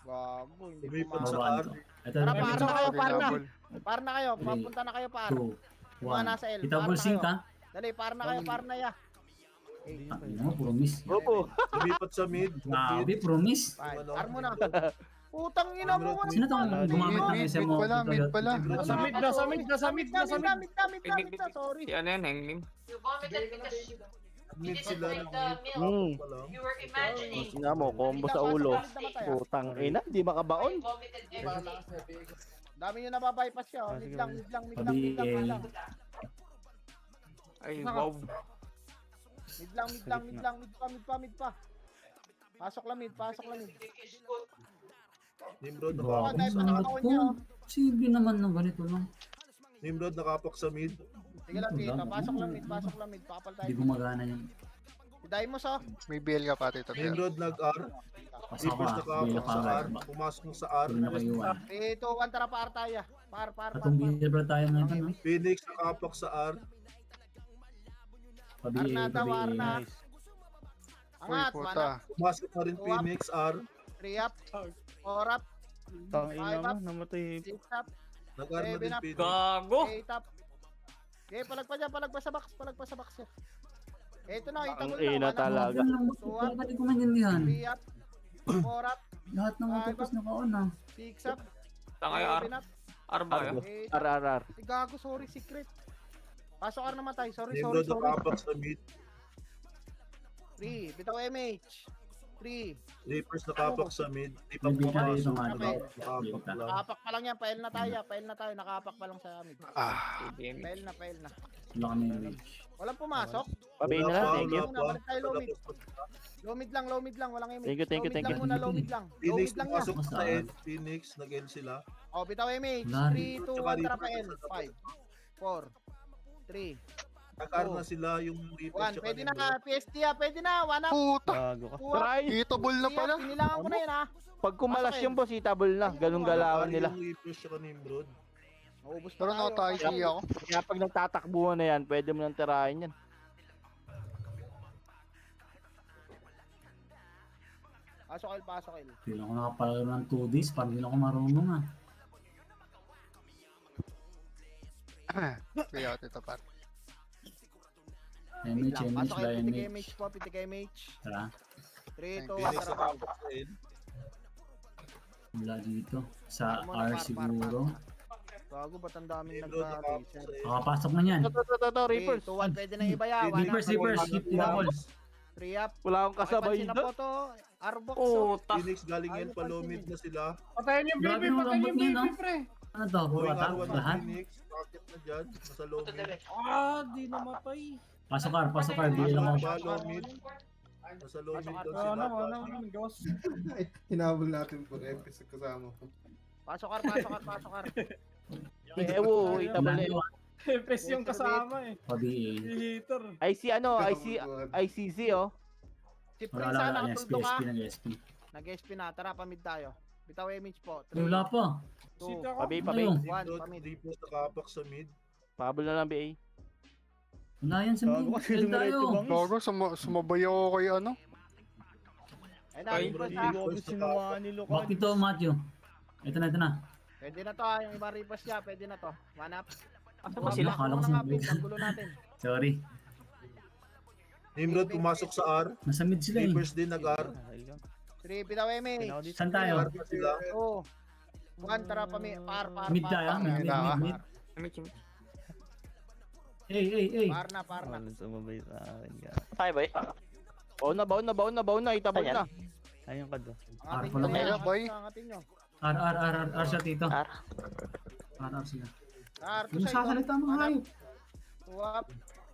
Gago, hindi Lumipad sa pumasok. R. Ito, Tara, ito, par ito. na kayo, par na. Double. Par na kayo. Three, Papunta na kayo, par. 2, Mga nasa L. 1. Double Par na sync kayo. ha. Dali, par na kayo, par na ya. Ano mo, promise. Bobo. Lumipat sa mid. Grabe, promise. Par mo na. Putang ina mo. Sino tong gumamit ng Mid SM mo? pala, mid pala. Nasa mid, nasa mid, nasa mid, nasa mid. Mid na, sorry. Si ano yan, Henglim. Mid sila. Hmm. Pa lang. Tingnan mo, combo sa ulo. Putang ina, di makabaon. Dami nyo nababypass siya. Oh. Mid lang, mid lang, mid lang, mid lang, mid lang. Ay, wow. Mid lang, mid lang, mid lang, mid pa, mid pa, mid pa. Pasok lang mid, pasok lang mid. Nimrod Oh, nakapak dahil sa pa nakakaon niya. oh. Sige naman ng ganito lang. Nimrod nakapak sa mid. Sige lang, tito. Pasok lang mid, pasok lang mid. Pakapal tayo. Hindi gumagana yung Daimos, oh. May BL ka pa, Tito Pierre. Nimrod nag-R. pasok Reapers ka. Hindi nakapak sa R. na Pumasok na sa R. Hindi na kayo. 3, 2, 1, tara par tayo. Par. Atong bihira tayo ngayon. No? Phoenix nakapak sa R. Pabi, Arna daw, pabi. Arna. Nice. Uy, Angat, puta. mana. Pumasok na rin Phoenix R. 3 up. 4 up. Tangina Five mo, up. namatay. 6 up. Nag-R na Seven din up. Phoenix. Gago. 8 up. Okay, palagpa dyan, palagpa sa box, palagpa sa box yan. Ito na, Ang itagol ina na. talaga. Yan lang. Bakit di ko maintindihan? 3 up. 4 up. Lahat ng autopus naka-on ah. 6 up. Tangay, R. 7 up. R ba yun? 8 up. RRR. Ay, gago, sorry, secret. Pasok ka namatay. Sorry. Nimrod nakapak sa mid. 3. Bitaw MH. 3. Reapers nakapak sa mid. Di pa Hindi ka rin pumasok. mga Nakapak lang. Nakapak pa lang yan. Pail na tayo. Pail na tayo. Nakapak pa lang sa amin. Ah, TDM. Pail na, pail na. Wala kami reach. Walang pumasok. Pabihin na lang, thank you. Muna, balik tayo low mid. Low mid lang, low mid lang. Walang MH. Thank you, thank you, thank Low mid lang muna, low mid lang. Low Phoenix mid lang yan. pumasok sa N. Phoenix nag-N sila. O, bitaw MH. Wala 3, 2, 1, tara pa L. 5, 4, 3, Nag-R na sila yung Reapers 1. tsaka Pwede na Nimrod. ka. PSD ah. Pwede na. 1 up. puta. Gago ka. 2 up. Try. Hitable na pala. Pinilangan ko na yun ha. Pag kumalas yung boss, itable na. Ganun galawan Nag-R nila. yung Reapers tsaka Nimrod. Maubos Pero pa tayo. naka-tie ako. Kaya pag nagtatakbuhan na yan, pwede mo nang tirahin yan. Pasok L, pasok L. Hindi lang ako nakapalaro ng 2 days. Parang hindi lang ako marunong ah. Kaya, Tito Pat. MH, MH, Pasok L, by pitik MH. MH po, pitik MH. Tara. 3, 2, 1, Phoenix tara pa. nakapak sa N. Mula dito. Sa Muna, R siguro. Gago, ba't ang daming Nimrod nakapak nag-racer? sa N. Nakapasok na yan. Ito, 3, Reapers. 2, 1, pwede na iba ya. Reapers, Reapers. Hit double. 3 up. Wala akong kasabay Pansin na doon. po to. Arbox. oh. Puta. Phoenix galing yan pa low mid na sila. Patayin yung Grabe baby, yung patayin lambot yung niya, baby, no? pre. Ano to? Going Purata? R1 ng Lahat? Phoenix. Rocket na dyan. Nasa low mid. Ah, di namatay. Pasok R, pasok R. Bigyan lang Nasa ako. low mid. Nasa low mid daw Ano, sila. ano, ghost. Hinabol natin po episode kasama ko. Pasok R, pasok R, pasok R. Ewo, itable na yun. Epes yung kasama eh. Pabi. Heater. I see ano, ICC oh. Si Wala, Prince wala, na wala. nakatuldo ka. nag-SP. Nag-SP na. Tara, pamid tayo. Bitaw image po. Ay, wala pa. Sito ako. Pabi, Ano? One, Nimrod, pamid. Reapers nakapak sa mid. Pablo na lang BA. Wala yan sa Gago mid. kasi Sell tayo. dumiretso bangis. Gago, sumabay ako kay ano. Ay, na, Ay, Reapers Hindi ha. ko kasi sinawaan ni Lucan. Bakit ito, Matthew? Ito na. Pwede na to ha. Yung ibang Reapers niya, pwede na to. One up. Asa Two ba up. sila? Akala ko Ako na nga, sumabay. Pin. Paggulo natin. Sorry. Nimrod pumasok sa R. Nasa mid sila eh. Reapers din nag-R. Three, bitaw image. Saan tayo? R pa sila. Oh. One, tara, pamid. Par. Mid tayo? Mid. Hey. Par na. Walang sumabay sa akin. Ay, boy. Baon na, itabol Ayan. na. Ayun ka do. Angatin Par pala nyo tayo. yan. Boy. Angatin nyo. R siya tito. R. R sila. Par, two Yung side. sasalita mga One up. hayop. Two up.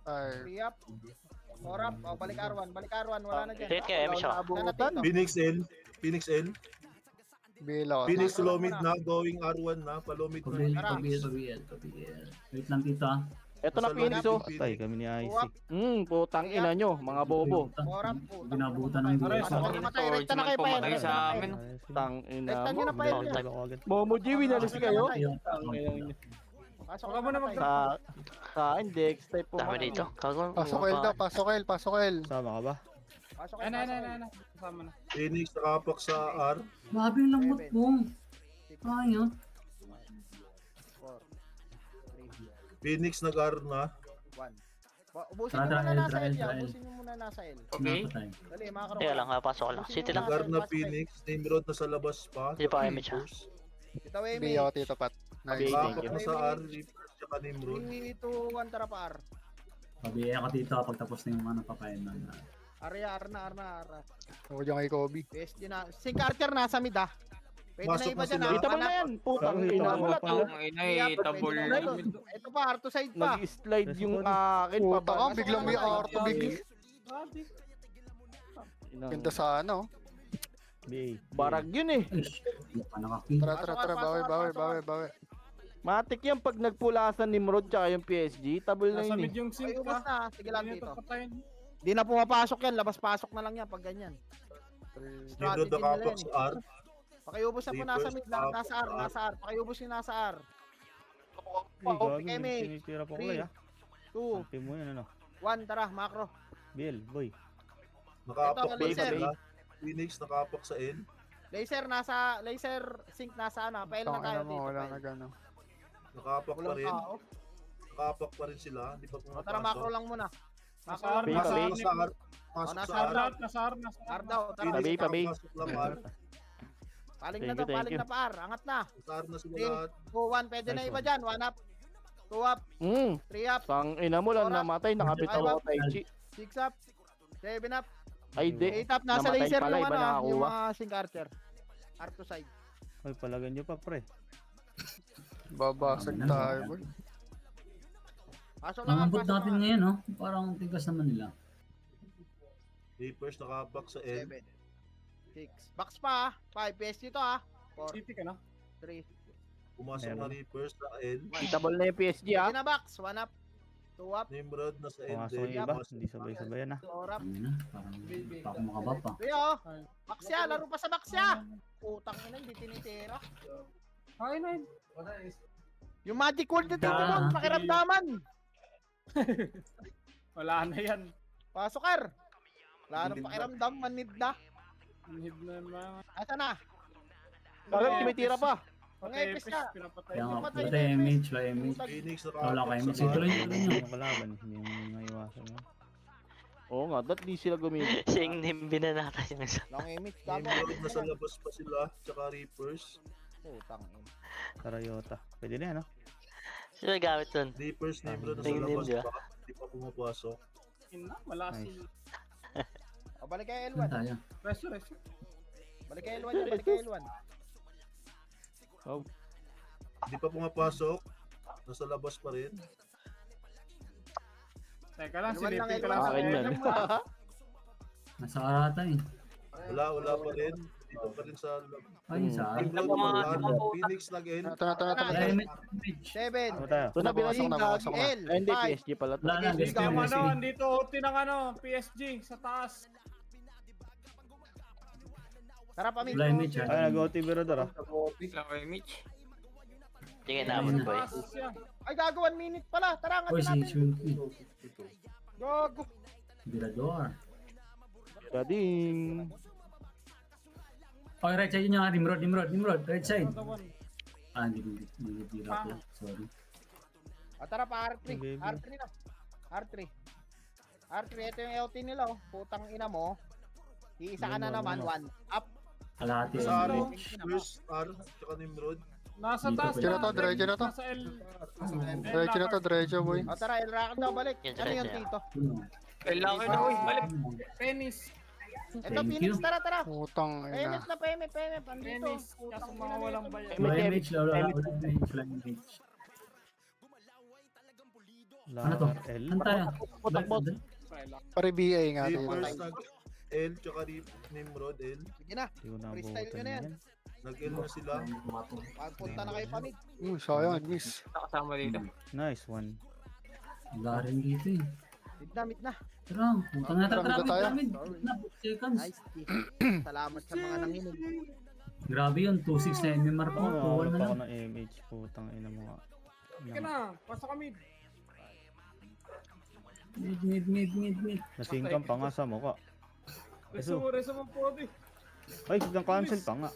Ay, Three up. Four up. Oh, balik R1. Wala na dyan. Hit kayo, Emi siya. Sana tito. Phoenix L. bilaw. Phoenix low mid na. Going R1 na. Palo mid na. Pabiel. Wait lang tito ah. Eto na Nasa Phoenix oh. lobby, Patay kami ni Two IC. up. Putang ina nyo, mga bobo. Four up. Ginabutan ng Aray, bilis. sa Ako namatay. Rekta na kayo pa yan. Pumatay sa amin. Tang ina Rekta nyo mo. na pa yan. Tago ko agad. Momo G, winalis kayo? Pasok Huwag mo na namatay. Sa index type po. Dami dito. Kagawin Pasok L daw, pasok L. Sama ka ba? Pasok Ay, kayo. na. Kasama na. Phoenix nakapak sa R. Grabe yung lamot mo. Ayun. Four. Three. Phoenix nag-R na. One. Ubusin nyo muna Trial. nasa L yan. Ubusin nyo muna nasa L. Okay. Napatay. Dali, makakaro. Kaya lang, pasok ko lang. City lang. Nag-R na Phoenix. Nimrod na sa labas pa. Hindi pa image ha. Itaw Bi ako tito Pat. Nice. Nakapak na sa R. Reapers tsaka Nimrod. 3, 2, 1, tara pa R. Pabiya ka dito pag tapos na yung mga napapain na. R na. Ako dyan kay Kobe. PSG na. Si Carter nasa mid ah. Pwede Pasok na iba na dyan sila. ah. Itabol na yan, putang ina mo. Tabol. Ito pa, R to side pa. Nag-slide yung akin pa Puta ka, biglang may auto bigla. Grabe. Ganda sa ano. BA. Barag yun eh. Hindi pa nakakita. Tara, bawi. Matik yan pag nagpulasan ni Nimrod tsaka yung PSG. Tabol na Nasa yun mid eh. yung Ay, sync ubos ka. na. Sige lang Hindi dito. ito patayin. Di na pumapasok yan. Labas-pasok na lang yan pag ganyan. Nimrod nakapak sa R. Pakiubos na po nasa mid. Nasa R. Pakiubos yung nasa R. Ay, gago. Kemi. Tinitira po ko 3, lang 2, Kampi mo yun ano. 1, tara, macro. BL, boy. Nakapak Ito, na laser. sila. Phoenix nakapak sa L. Laser sync nasa ano. PL na tayo Tangina mo, dito. wala PL. na gano. Nakapak pa Walang rin. tao. Nakapak pa rin sila. Hindi pa O, tara, macro pumapasok. lang muna. Nasa Macro R, lang. nasa Pasok R. sa R. Pasok nasa sa R R. daw. Nasa R, nasa R R. daw, tara. Pabi, pabi. Pasok lang R. Paling Thank na you, daw, thank paling you. na pa R. Angat na. Sa R na sila 3, lahat. 2, 1. Pwede na Nice iba one. dyan. 1 up. 2 up. 3 up. Tang ina mo lang Four up. namatay. Nakabitaw ako kay Chi. 6 up. 7 up. Ay di. 8 up. Nasa Namatay laser pala, yung iba ano. Yung nakakuha. mga sync archer. R to side. Ay, palagan nyo pa, pre. Babasag tayo, boy. Pasok lang. Ang ambot natin ngayon no. Parang tigas naman nila. Reapers nakapak sa L. 7. 6. Box pa 5. PSG to ah. 4, City ka na. 3. Pumasok na Reapers sa L. Itabol na yung PSG ah. Pwede na box. 1 up. 2 up. Nimrod na sa L Pumasok din. yung iba. Pumasok Hindi sabay-sabayan ah. 4 up. Ayun na. Parang hindi pa ako makabap pa. Rio. Box ya. Laro pa sa box ya. Putang ina. Hindi tinitira. Ay, na yun. Yung magic word na dito Ah. mo. Pakiramdaman. Wala na yan. Pasok Ar. Wala nang pakiramdam. Manid na. Manhid na yung mga... Asa na? Bakit tumitira pa? Ang Patay epis epis, ka. pinapatay. Kaya nga, Patay patay na, image, wala image. Phoenix Wala kayo nakapak image. sa Ito R. lang yun. Yung kalaban, hindi mo maiwasan yun. Oo nga, ba't di sila gumilid? Sing nimbi na natin yung isa. Long image. Gago. Nimrod na sa labas pa sila. Tsaka Reapers. Putang ina. Tarayota. Pwede na yan, no? Sino may gamit dun? Reapers Nimrod na sa Tingin labas niya. pa. Hindi pa pumapasok. Ina, wala si... O balik kay Saan L1. tayo? Resto. Balik kay L1 yan. Balik kay L1. Hindi pa pumapasok. Nasa labas pa rin. Teka lang, L1 lang, silipin ka L1 lang sa Akin yan. L1 mo. Nasa karata eh. Wala pa rin. Dito pa rin sa Ay, sa Nimrod, Phoenix nag-L. Ito. Damage. 7, Ano tayo? Ito na, Pasok na, binasing pasok na. L, Ay, hindi, 5, PSG pala to. Wala na, guys. Tama PSG. na, dito OT ng PSG sa taas. tara pa, Mitch. Wala yung Mitch, ha? Ay, nag-OT Birodor ah. Lang kay Mitch. Sige na, boy. Taas siya. Ay, gago, 1 minute pala. Tara, Uy, angatin si natin. Shunki. Gago. Birador. Rading. Okay, right side yun yung Nimrod. Right side. The one. Ah, hindi pala. Sorry. Tara pa, R3. Okay, R3 na. R3, ito yung LT nila, oh. Putang ina mo. Iisa ka na naman, 1 up. Kalahati Sa yung amin, first R, tsaka Nimrod. Nasa Dito taas pa yun. na. Diretso na to. Nasa L. Diretso na to, diretso boy. Tara, El-Rock daw, balik. Yes, Ano yes, yung yes. dito? Kailangan na, uy. Balik. Penis. Ito, Thank Phoenix, you. tara. Putang ina. PMF na, PMF. Andito. Penis. Kaso mga walang bayan. Wala yung Mitch, wala yung Mitch. Ano to? L. Ano tayo? Takbot. Pare BA nga Di dito. first nag-L, tsaka Nimrod, L. Sige na, Hindi ko na freestyle nyo abutan na yan. yan. Nag-L na sila. Pagpunta na kayo pa, Mitch. Sayang, miss. Nakasama dito. Nice one. Wala rin dito eh. Mid na. Tara, punta na Tara, tayo. mid. Na, seconds. Nice, T. Salamat sa mga nanginig. Grabe yun, 2-6 na MMR pa. Ano, 2-1 na pa ako lang. ng MH. Putang ina mo. Sige na. Pasok kami. Mid. Nasingkam pa nga sa mukha. Reso mo po, di. Ay, nang cancel pa nga.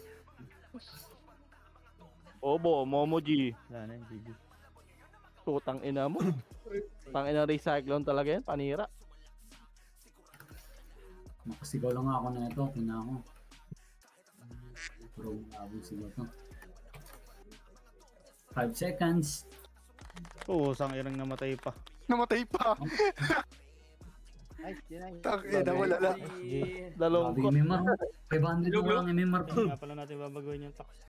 Obo, Momoji. Wala na yung GG. Tutang ina mo. Tang ina recyclone talaga yan, panira. Makasigaw lang ako na ito, kina ako. Pero abong sigaw to. 5 seconds. Oo, sang irang namatay pa. Namatay pa. Nice, yun. Tak ina, wala lang. GG. Dalawang Grabe yung MMR. 500 na lang MMR pa. Nga pala natin babaguhin yung tax.